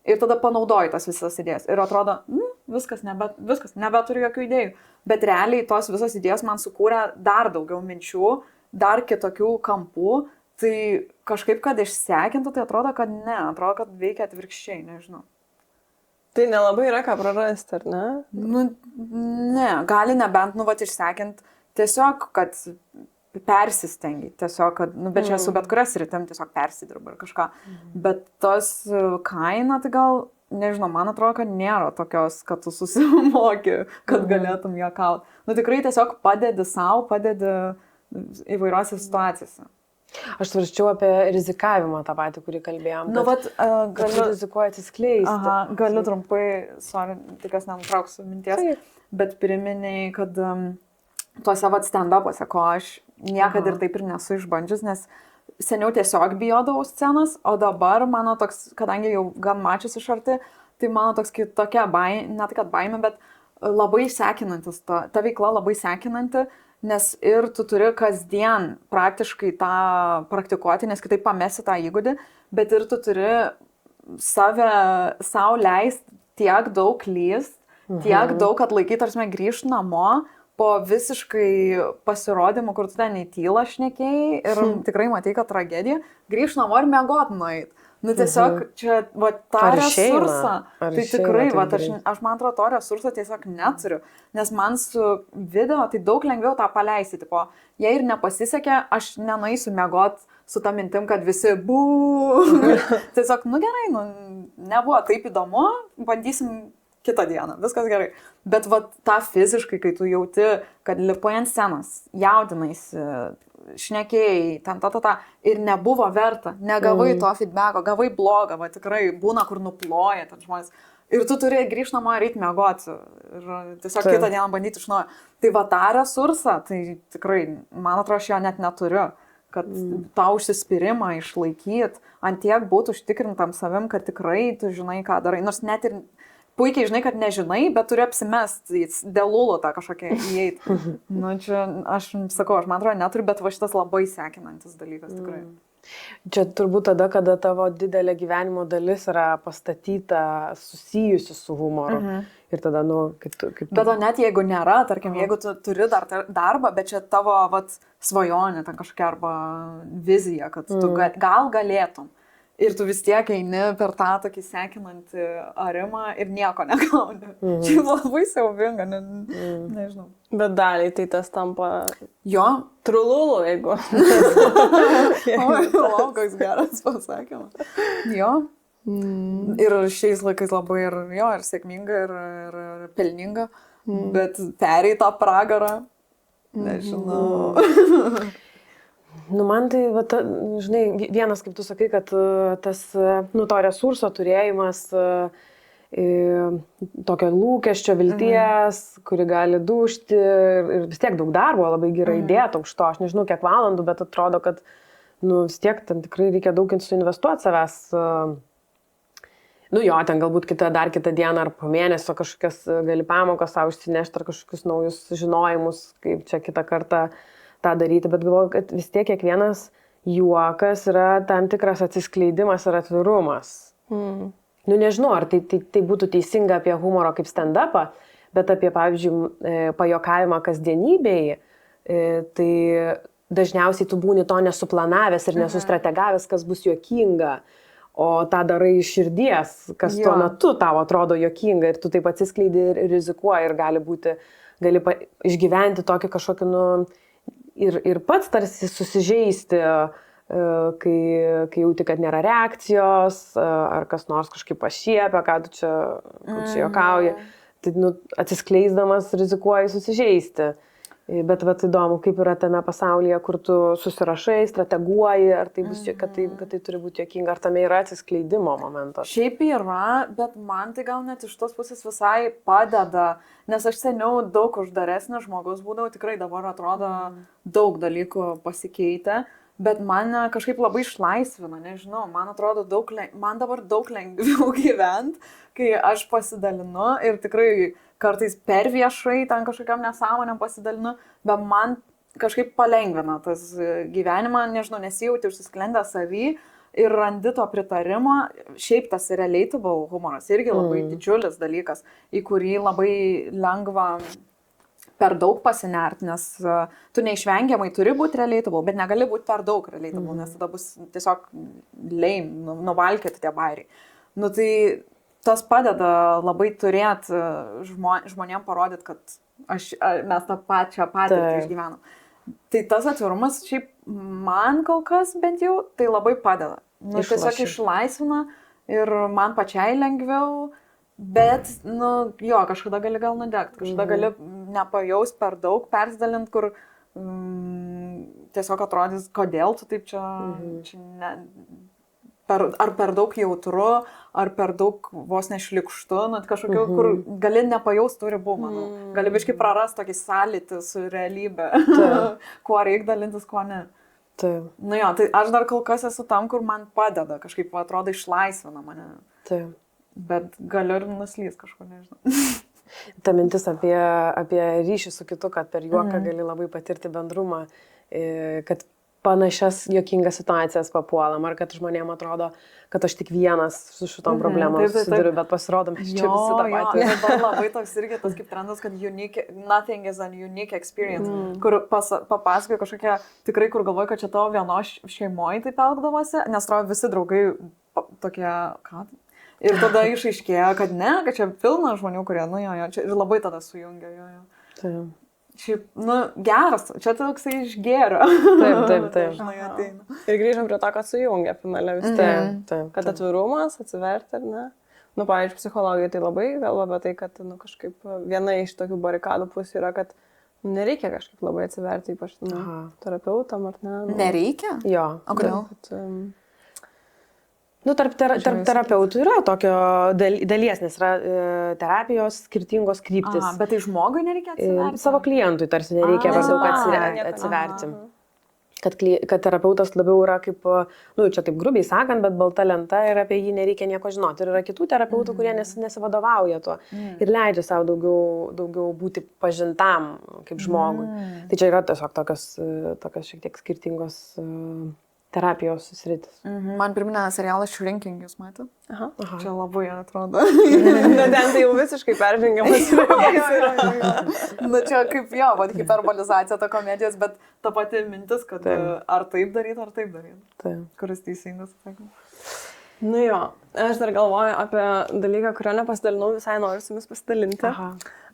Speaker 3: ir tada panaudoju tas visas idėjas ir atrodo, viskas, nebeturiu jokių idėjų. Bet realiai tos visos idėjos man sukūrė dar daugiau minčių, dar kitokių kampų, tai kažkaip, kad išsekintų, tai atrodo, kad ne, atrodo, kad veikia atvirkščiai, nežinau.
Speaker 4: Tai nelabai yra ką prarasti, ar ne?
Speaker 3: Nu, ne, gali nebent, išsekint tiesiog, kad persistengi, tiesiog, kad, bet čia esu bet kurias rytim, tiesiog persidirba ir kažką. Bet tos kaina, tai gal, nežinau, man atrodo, kad nėra tokios, kad tu susimoki, kad galėtum juokauti. Nu, tikrai tiesiog padedi savo, padedi įvairiose situacijose.
Speaker 1: Aš svarsčiau apie rizikavimą tą patį, kurį kalbėjom.
Speaker 3: Nu,
Speaker 1: galiu rizikuoti atsiskleisti.
Speaker 3: Aha, galiu trumpai, sorry, tikas nenutrauksiu minties, bet priminėjai, kad tuose stand-upuose, ko aš niekada ir taip ir nesu išbandžius, nes seniau tiesiog bijodavau scenos, o dabar mano toks, kadangi jau gan mačius iš arti, tai mano toks tokia baimė, ne tai kad baimė, bet labai sekinantis, ta veikla labai sekinanti, nes ir tu turi kasdien praktiškai tą praktikuoti, nes kitaip pamesi tą įgūdį, bet ir tu turi savo leisti tiek daug klyst, tiek daug atlaikyti, tarsi grįžti namo, po visiškai pasirodymų, kur tu ten į tylą šnekėjai ir tikrai matai, kad tragedija, grįžt namo ir miegot nueit. Nu tiesiog čia, va, tą resursą, tai tikrai, va, aš man atrodo, to resursą tiesiog neturiu, nes man su video tai daug lengviau tą paleisti, tipo, jei ir nepasisekė, aš nenueisiu miegot su tą mintim, kad visi tiesiog, nu gerai, nu, nebuvo taip įdomu, bandysim kitą dieną, viskas gerai. Bet va, tą fiziškai, kai tu jauti, kad lipai ant scenos, jaudinaisi, šnekėjai, ir nebuvo verta, negavai to feedbacko, gavai blogą, va tikrai būna, kur nuploja ten žmonės. Ir tu turi grįžti namo ir eiti miegoti ir tiesiog kitą dieną bandyti iš naujo. Tai va tą resursą, tai tikrai, man atrodo, aš jo net neturiu, kad tą užsispyrimą išlaikyti, ant tiek būtų užtikrintam savim, kad tikrai tu žinai, ką darai. Nors net ir puikiai žinai, kad nežinai, bet turi apsimesti, dėl lūlo tą kažkokią įeiti. Nu, čia, aš sakau, aš man atrodo neturiu, bet va šitas labai sekinantis dalykas tikrai.
Speaker 2: Čia turbūt tada, kada tavo didelė gyvenimo dalis yra pastatyta, susijusi su humoru. Ir tada, nu, kaip tu...
Speaker 3: Bet o net jeigu nėra, tarkim, jeigu tu turi dar darbą, bet čia tavo vat, svajonė, ten kažkokia arba vizija, kad tu gal galėtum. Ir tu vis tiek eini per tą tokį sekinantį arimą ir nieko negauni. Čia labai siaubinga, nežinau.
Speaker 4: Bet daliai tai tas tampa...
Speaker 3: Jo.
Speaker 4: Trululu, jeigu.
Speaker 3: O, koks geras pasakymas. Jo. Ir šiais laikais labai ir sėkminga, ir pelninga. Bet perėjai tą pragarą. Nežinau.
Speaker 2: Nu, man tai, va, žinai, vienas, kaip tu sakai, kad tas, nu, to resurso turėjimas, tokio lūkesčio, vilties, kuri gali dušti ir vis tiek daug darbo, labai gerai įdėta už to. Aš nežinau, kiek valandų, bet atrodo, kad, nu, vis tiek ten tikrai reikia daug suinvestuoti savęs. Nu jo, ten galbūt dar kitą dieną ar po mėnesio kažkokias gali pamokas savo išsinešti ar kažkokius naujus žinojimus, kaip čia kitą kartą tą daryti, bet galvoju, kad vis tiek kiekvienas juokas yra tam tikras atsiskleidimas ir atvirumas. Nu nežinau, ar tai būtų teisinga apie humoro kaip stand-upą, bet apie, pavyzdžiui, pajokavimą kasdienybėje, tai dažniausiai tu būni to nesuplanavęs ir nesustrategavęs, kas bus juokinga, o tą darai iš širdies, kas tuo metu tau atrodo juokinga ir tu taip atsiskleidi ir rizikuoji ir gali išgyventi tokį kažkokį, nu, ir pats tarsi susižeisti, kai jauti, kad nėra reakcijos, ar kas nors kažkaip pašiepia, ką tu čia juokauji. Tai, nu, atsiskleisdamas rizikuoji susižeisti. Bet vat įdomu, kaip yra tame pasaulyje, kur tu susirašai, strateguoji, ar tai bus, kad tai turi būti juokinga, ar tame yra atsiskleidimo momentas.
Speaker 3: Šiaip yra, bet man tai gal net iš tos pusės visai padeda, nes aš seniau daug uždaresnis žmogus būdavau, tikrai dabar atrodo daug dalykų pasikeitę, bet man kažkaip labai išlaisvina, nežinau, man atrodo man dabar daug lengviau gyventi, kai aš pasidalinu ir tikrai kartais per viešai ten kažkokiam nesąmonėm pasidalinu, bet man kažkaip palengvina tas gyvenimą, nežinau, nesijauti užsisklendę savy ir randi to pritarimo. Šiaip tas relatable humoras irgi labai didžiulis dalykas, į kurį labai lengva per daug pasinerti, nes tu neišvengiamai turi būti relatable, bet negali būti per daug relatable, nes tada bus tiesiog lame, nuvalkėti tie bairiai. Nu tai tas padeda labai turėti žmonėm parodyti, kad mes tą pačią patirtį išgyvenam. Tai tas atvirumas šiaip man kol kas bent jau tai labai padeda. Nu, tiesiog išlaisvina ir man pačiai lengviau, bet, nu, jo, kažkada gali gal nudegti, kažkada gali nepajaus per daug persidalint, kur tiesiog atrodys, kodėl tu taip čia ne... Ar per daug jautru, ar per daug vos nešlikštu, nu, kažkokiu, kur gali nepajaust tų ribų, manau. Gali biškai prarast tokį sąlytį su realybė. Kuo reikia dalintis, kuo ne. Nu jo, tai aš dar kol kas esu tam, kur man padeda, kažkaip atrodo išlaisvina mane. Bet galiu ir nuslys kažko, nežinau.
Speaker 2: Ta mintis apie ryšį su kitu, kad per juoką gali labai patirti bendrumą, kad
Speaker 5: panašias juokingas situacijas papuolam, ar kad žmonėm atrodo, kad aš tik vienas su šitom problemom susiduriu, bet pasirodo, mes čia visi tą patį.
Speaker 3: Dabar labai toks irgi tas kaip trendas, kad nothing is an unique experience, kur papasakoju kažkokia tikrai, kur galvoju, kad čia tavo vienos šeimoje taip elgdavosi, nes atrodo visi draugai tokie, ką? Ir tada išaiškėjo, kad ne, kad čia pilna žmonių, kurie, čia ir labai tada sujungia,
Speaker 5: Tai.
Speaker 3: Šiaip, geras, čia toksai iš gėrio.
Speaker 5: Taip.
Speaker 4: Ir grįžom prie to, kad sujungia finale vis tiek. Kad atvirumas, atsiverti, ar ne? Pavyzdžiui, psichologai tai labai kalba apie tai, kad kažkaip viena iš tokių barikadų pusių yra, kad nereikia kažkaip labai atsiverti, ypač terapeutam, ar ne?
Speaker 3: Nereikia?
Speaker 5: Jo.
Speaker 3: O kodėl?
Speaker 5: Tarp terapeutų yra tokio dalies, nes yra terapijos skirtingos kryptis.
Speaker 3: Bet tai žmogui nereikia atsiverti?
Speaker 5: Savo klientui tarsi nereikia per daug atsiverti. Kad terapeutas labiau yra kaip, čia taip grubiai sakant, bet balta lenta ir apie jį nereikia nieko žinoti. Ir yra kitų terapeutų, kurie nesivadovauja tuo ir leidžia savo daugiau būti pažintam kaip žmogui. Tai čia yra tiesiog tokios šiek tiek skirtingos terapijos sritis.
Speaker 3: Man priminė serialas Shrinking, jūs matėte?
Speaker 5: Aha.
Speaker 3: Čia labai atrodo.
Speaker 4: Ten tai jau visiškai peržengiamas.
Speaker 3: Čia kaip hiperbolizacija ta komedijos, bet ta pati mintis, kad ar taip daryti, ar taip daryti. Kuris teisingas atsakymas.
Speaker 4: Aš dar galvoju apie dalyką, kurio nepasidalinau, visai noriu su jumis pasidalinti.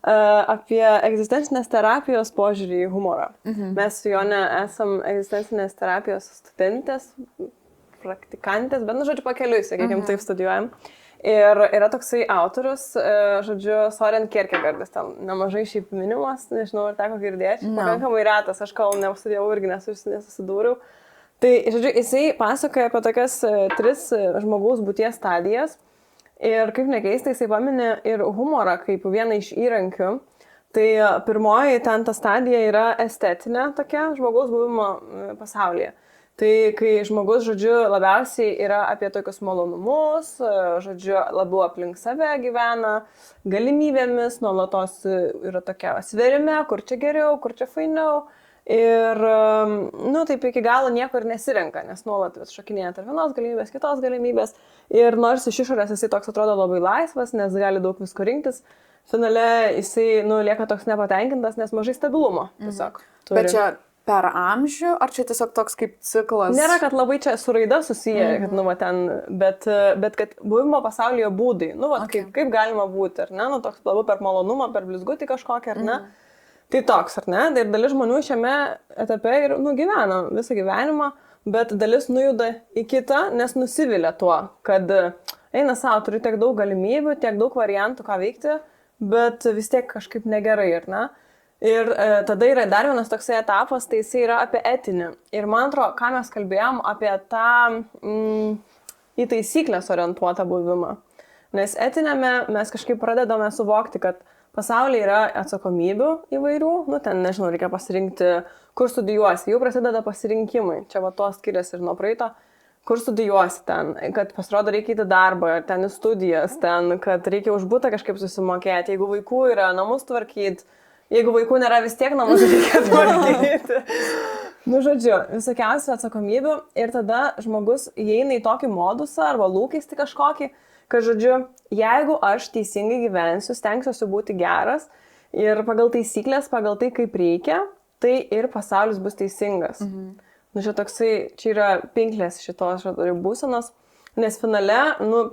Speaker 4: Apie egzistencinės terapijos požiūrį į humorą. Mes su Jone esam egzistencinės terapijos studentės, praktikantės, bet, pakeliui, sakykime, taip studijuojam. Ir yra toksai autorius, Soren Kierkegaardas, ten nemažai šiaip minimas, nežinau, ar teko girdėti, pakankamai retas, aš kol nestudijavau irgi nesusidūriau. Tai, jisai pasakoja apie tokias 3 žmogaus būties stadijas. Ir kaip nekeista, jisai paminė ir humorą kaip vieną iš įrankių. Tai pirmoji ten ta stadija yra estetinė tokia žmogaus buvimo pasaulyje. Tai kai žmogus, labiausiai yra apie tokius malonumus, labiau aplink save gyvena, galimybėmis, nuolatos yra tokia asverime, kur čia geriau, kur čia fainiau. Ir, taip iki galo nieko ir nesirenka, nes nuolat vis šokinėja tarp vienos galimybės, kitos galimybės. Ir nors iš išorės jisai toks atrodo labai laisvas, nes gali daug visko rinktis, finale jisai, lieka toks nepatenkintas, nes mažai stabilumo tiesiog turi.
Speaker 3: Bet čia per amžių, ar čia tiesiog toks kaip ciklas?
Speaker 4: Nėra, kad labai čia su raida susiję, kad, bet kad buvimo pasaulyje būdai, kaip galima būti, ar ne, toks labiau per malonumą, per blizgutį kažkokį, ar ne. Tai toks, ar ne? Ir dalis žmonių šiame etape ir gyvena visą gyvenimą, bet dalis nujuda į kitą, nes nusivilia tuo, kad eina savo, turi tiek daug galimybių, tiek daug variantų, ką veikti, bet vis tiek kažkaip negerai, ar ne? Ir tada yra dar vienas toksai etapas, tai jisai yra apie etinį. Ir man atrodo, ką mes kalbėjom apie tą į taisyklės orientuotą buvimą. Nes etinėme mes kažkaip pradedame suvokti, kad pasaulyje yra atsakomybių įvairių, ten, nežinau, reikia pasirinkti, kur studijuosi, jau prasideda pasirinkimai, čia to skiriasi ir nuo praeito, kur studijuosi ten, kad pasirodo reikia įti darbą, ten į studijas, ten, kad reikia už butą kažkaip susimokėti, jeigu vaikų yra, namus tvarkyti, jeigu vaikų nėra, vis tiek namus reikia tvarkyti. Visokiausių atsakomybių ir tada žmogus įeina į tokį modusą arba lūkestį kažkokį, kad, jeigu aš teisingai gyvensiu, stengsiuosi būti geras ir pagal taisyklės, pagal tai, kaip reikia, tai ir pasaulis bus teisingas. Čia yra pinklės šitos būsenos, nes finale,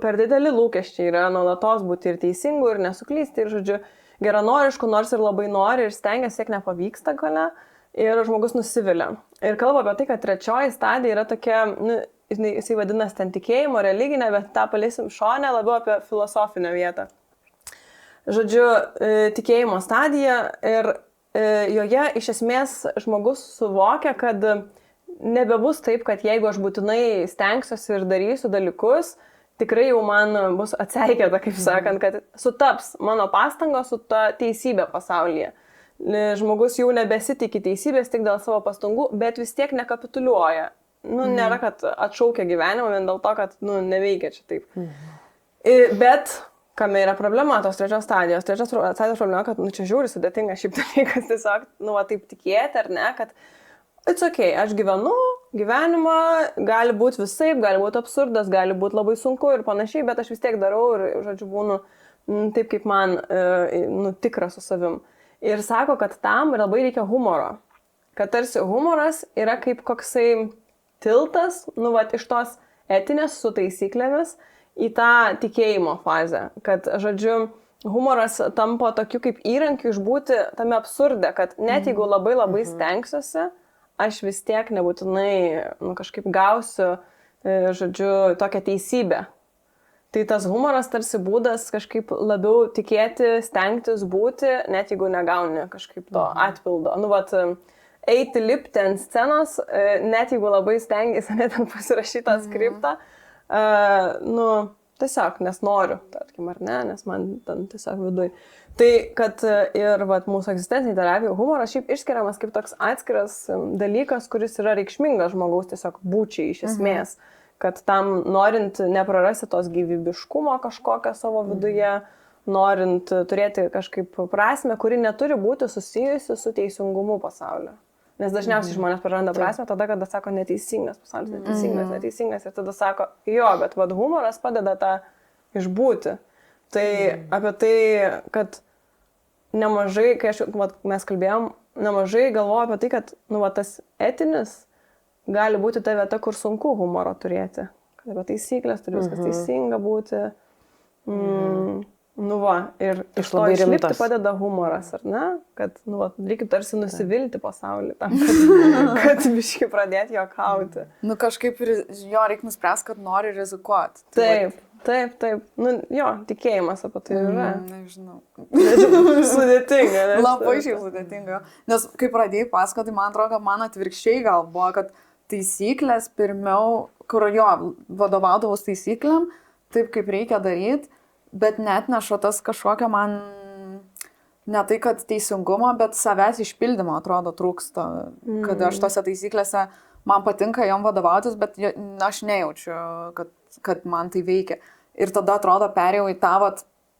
Speaker 4: per dideli lūkesčiai yra nuolatos būti ir teisingų, ir nesuklysti, ir, geranoriškų, nors ir labai nori, ir stengiasi, siek nepavyksta gale, ir žmogus nusivilia. Ir kalba apie tai, kad 3 stadija yra tokia, jisai vadinasi ten tikėjimo, religinė, bet tą paleisim šonę labiau apie filosofinę vietą. Tikėjimo stadija ir joje iš esmės žmogus suvokia, kad nebebus taip, kad jeigu aš būtinai stengsiuosi ir darysiu dalykus, tikrai jau man bus atseikėta, kaip sakant, kad sutaps mano pastangos su ta teisybė pasaulyje. Žmogus jau nebesitikė teisybės tik dėl savo pastangų, bet vis tiek nekapituliuoja. Nėra, kad atšaukia gyvenimą vien dėl to, kad, neveikia čia taip. Bet, kame yra problema tos 3 stadijos? 3 stadijos problema, kad, čia žiūri sudėtinga šiaip dalykas, tiesiog, taip tikėti, ar ne, kad it's okay, aš gyvenu, gyvenimą, gali būti visaip, gali būti absurdas, gali būti labai sunku ir panašiai, bet aš vis tiek darau ir, žodžiu, būnu taip, kaip man tikra su savim. Ir sako, kad tam labai reikia humoro. Kad tarsi humoras yra kaip koksai tiltas, iš tos etinės su taisyklėmis į tą tikėjimo fazę. Kad, žodžiu, humoras tampa tokiu kaip įrankiu išbūti tame absurde, kad net jeigu labai stengsiuosi, aš vis tiek nebūtinai kažkaip gausiu, žodžiu, tokią teisybę. Tai tas humoras tarsi būdas kažkaip labiau tikėti, stengtis būti, net jeigu negauni kažkaip to atpildo. Eiti lipti ant scenos, net jeigu labai stengiasi, net ant pasirašytą skriptą, tiesiog, nes noriu, tarkim, ar ne, nes man ten tiesiog viduj. Tai, kad ir mūsų egzistencinė terapija, humoras šiaip išskiriamas kaip toks atskiras dalykas, kuris yra reikšmingas žmogaus tiesiog būčiai iš esmės. Kad tam norint neprarasti tos gyvybiškumo kažkokią savo viduje, norint turėti kažkaip prasme, kuri neturi būti susijusi su teisingumu pasaulio. Nes dažniausiai žmonės praranda prasme tada, kada sako neteisingas pasaulis, neteisingas ir tada sako, jo, bet humoras padeda tą išbūti. Tai apie tai, kad nemažai, kai mes kalbėjom, nemažai galvoju apie tai, kad tas etinis gali būti ta vieta, kur sunku humoro turėti. Kad apie taisyklės turi viskas teisinga būti. Ir iš to išlipti padeda humoras, ar ne? Kad, reikia tarsi nusivilti pasaulį tam, kad biškai pradėti juokauti.
Speaker 3: Kažkaip jo reikia nuspręsti, kad nori rizikuoti.
Speaker 4: Taip. Tikėjimas apie tai yra.
Speaker 3: Nežinau.
Speaker 4: Sudėtinga.
Speaker 3: Labai šiaip sudėtinga. Nes kai pradėjai pasakoti, man atrodo, kad man atvirkščiai gal buvo, kad taisyklės pirmiau, kur vadovaudavus taisyklėm, taip kaip reikia daryti, bet net neša tas kažkokia man, ne tai, kad teisingumo, bet savęs išpildymo atrodo trūksta, kad aš tose taisyklėse man patinka jom vadovautis, bet aš nejaučiu, kad man tai veikia. Ir tada atrodo perėjau į tą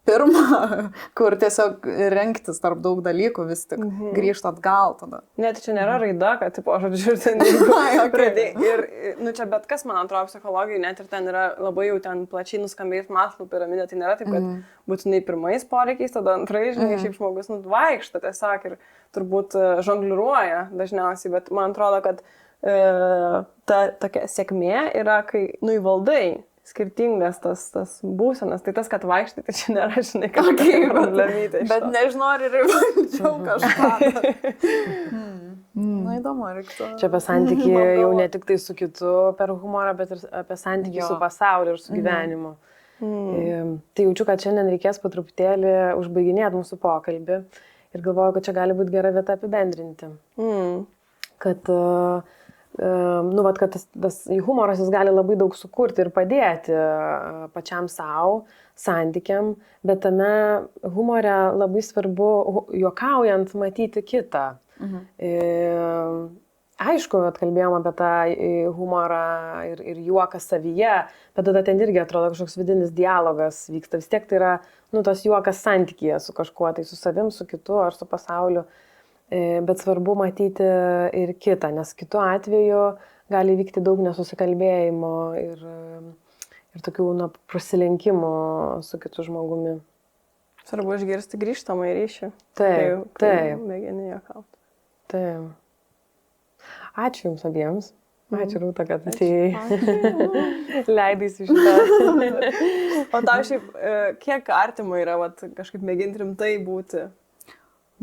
Speaker 3: pirmą, kur tiesiog renktis tarp daug dalykų vis tik grįžti atgal tada.
Speaker 4: Net čia nėra raida, kad, žodžiu, ten ir čia bet kas, man atrodo, psichologijai, net ir ten yra labai jau ten plačiai nuskambėjus Maslou piramidė, tai nėra taip, kad būtinai pirmais poreikiais, tada antrais, žinai, šiaip žmogus vaikšto tiesiog ir turbūt žongliruoja dažniausiai, bet man atrodo, kad ta tokia sėkmė yra, kai įvaldai skirtingas tas būsenas, tai tas, kad vaikštai, tai čia nėra, žinai, kažkokia problemytė.
Speaker 3: Bet nežinau, ar ir įvaldžiau kažką. Įdomu, reiktų.
Speaker 5: Čia apie santykį jau ne tik tai su kitu per humorą, bet ir apie santykį su pasauliu ir su gyvenimu. Tai jaučiu, kad šiandien reikės po truputėlį užbaiginėti mūsų pokalbį ir galvoju, kad čia gali būti gera vieta apibendrinti. Kad kad tas humoras jis gali labai daug sukurti ir padėti pačiam savo santykiam, bet tame humore labai svarbu juokaujant matyti kitą. Aišku, atkalbėjom apie tą humorą ir juoką savyje, bet tada ten irgi atrodo kažkoks vidinis dialogas vyksta. Vis tiek tai yra tas juokas santykyje su kažkuo, tai su savim, su kitu ar su pasauliu. Bet svarbu matyti ir kitą, nes kitu atveju gali vykti daug nesusikalbėjimo ir tokių prasilenkimų su kitu žmogumi.
Speaker 4: Svarbu išgirsti grįžtamą ryšį.
Speaker 5: Taip.
Speaker 4: Mėgini juokauti.
Speaker 5: Taip. Ačiū Jums abiems. Ačiū Rūta, kad atėjai. Leidaisi šitą.
Speaker 4: O tau šiaip, kiek artima yra kažkaip mėginti rimtai būti?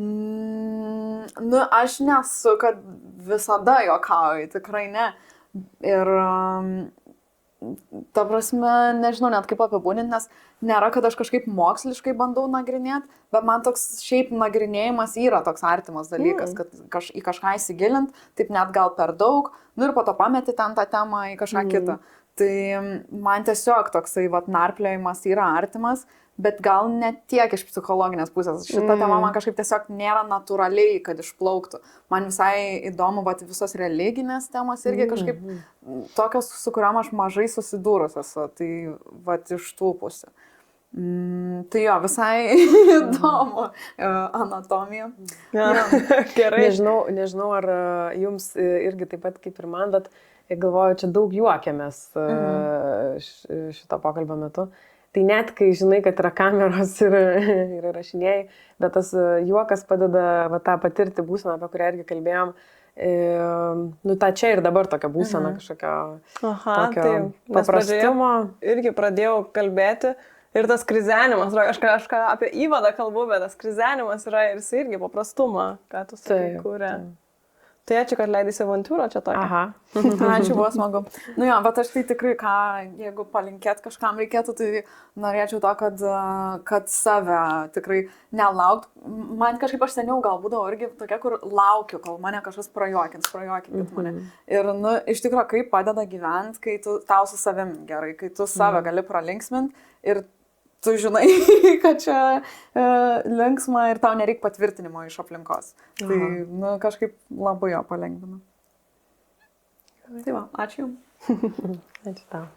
Speaker 3: Aš nesu, kad visada juokauju, tikrai ne. Ir ta prasme, nežinau net kaip apibūdinti, nes nėra, kad aš kažkaip moksliškai bandau nagrinėti, bet man toks šiaip nagrinėjimas yra toks artimas dalykas, kad į kažką įsigilint, taip net gal per daug, ir po to pameti ten tą temą į kažką kitą. Tai man tiesiog toksai narpliojimas yra artimas, bet gal ne tiek iš psichologinės pusės. Šita tema man kažkaip tiesiog nėra natūraliai, kad išplauktų. Man visai įdomu, visos religinės temos irgi kažkaip tokios, su kuriam aš mažai susidūrus esu, tai iš tų pusių. Tai jo, visai įdomu anatomija.
Speaker 4: Ja. Gerai.
Speaker 5: Nežinau, ar jums irgi taip pat kaip ir man, bet galvoju, čia daug juokėmės šito pokalbio metu. Tai net kai žinai, kad yra kameros ir rašinėjai, bet tas juokas padeda tą patirti būseną, apie kurią irgi kalbėjom. Nu, ta čia ir dabar tokia būsena kažkokio paprastumo.
Speaker 4: Irgi pradėjau kalbėti. Ir tas krizenimas, aš kažką apie įvadą kalbu, bet tas krizenimas yra ir jis irgi paprastumą, ką tu sakai, kūrė. Tai ačiū, kad leidėsi avantūrą čia tokia.
Speaker 5: Aha.
Speaker 3: Ačiū, buvo smagu. Nu jo, bet aš tai tikrai, jeigu palinkėt kažkam reikėtų, tai norėčiau to, kad save tikrai nelaukt. Man kažkaip aš seniau gal būdavo irgi tokia, kur laukiu, kol mane kažkas prajuokinkit mane. Ir, nu, iš tikrųjų, kaip padeda gyventi, kai tau su savim gerai, kai tu save gali pralinksminti ir tu žinai, kad čia linksma ir tau nereik patvirtinimo iš aplinkos. Tai, nu, kažkaip labai jo palengvina. Tai va, ačiū jums.
Speaker 5: Ačiū tau.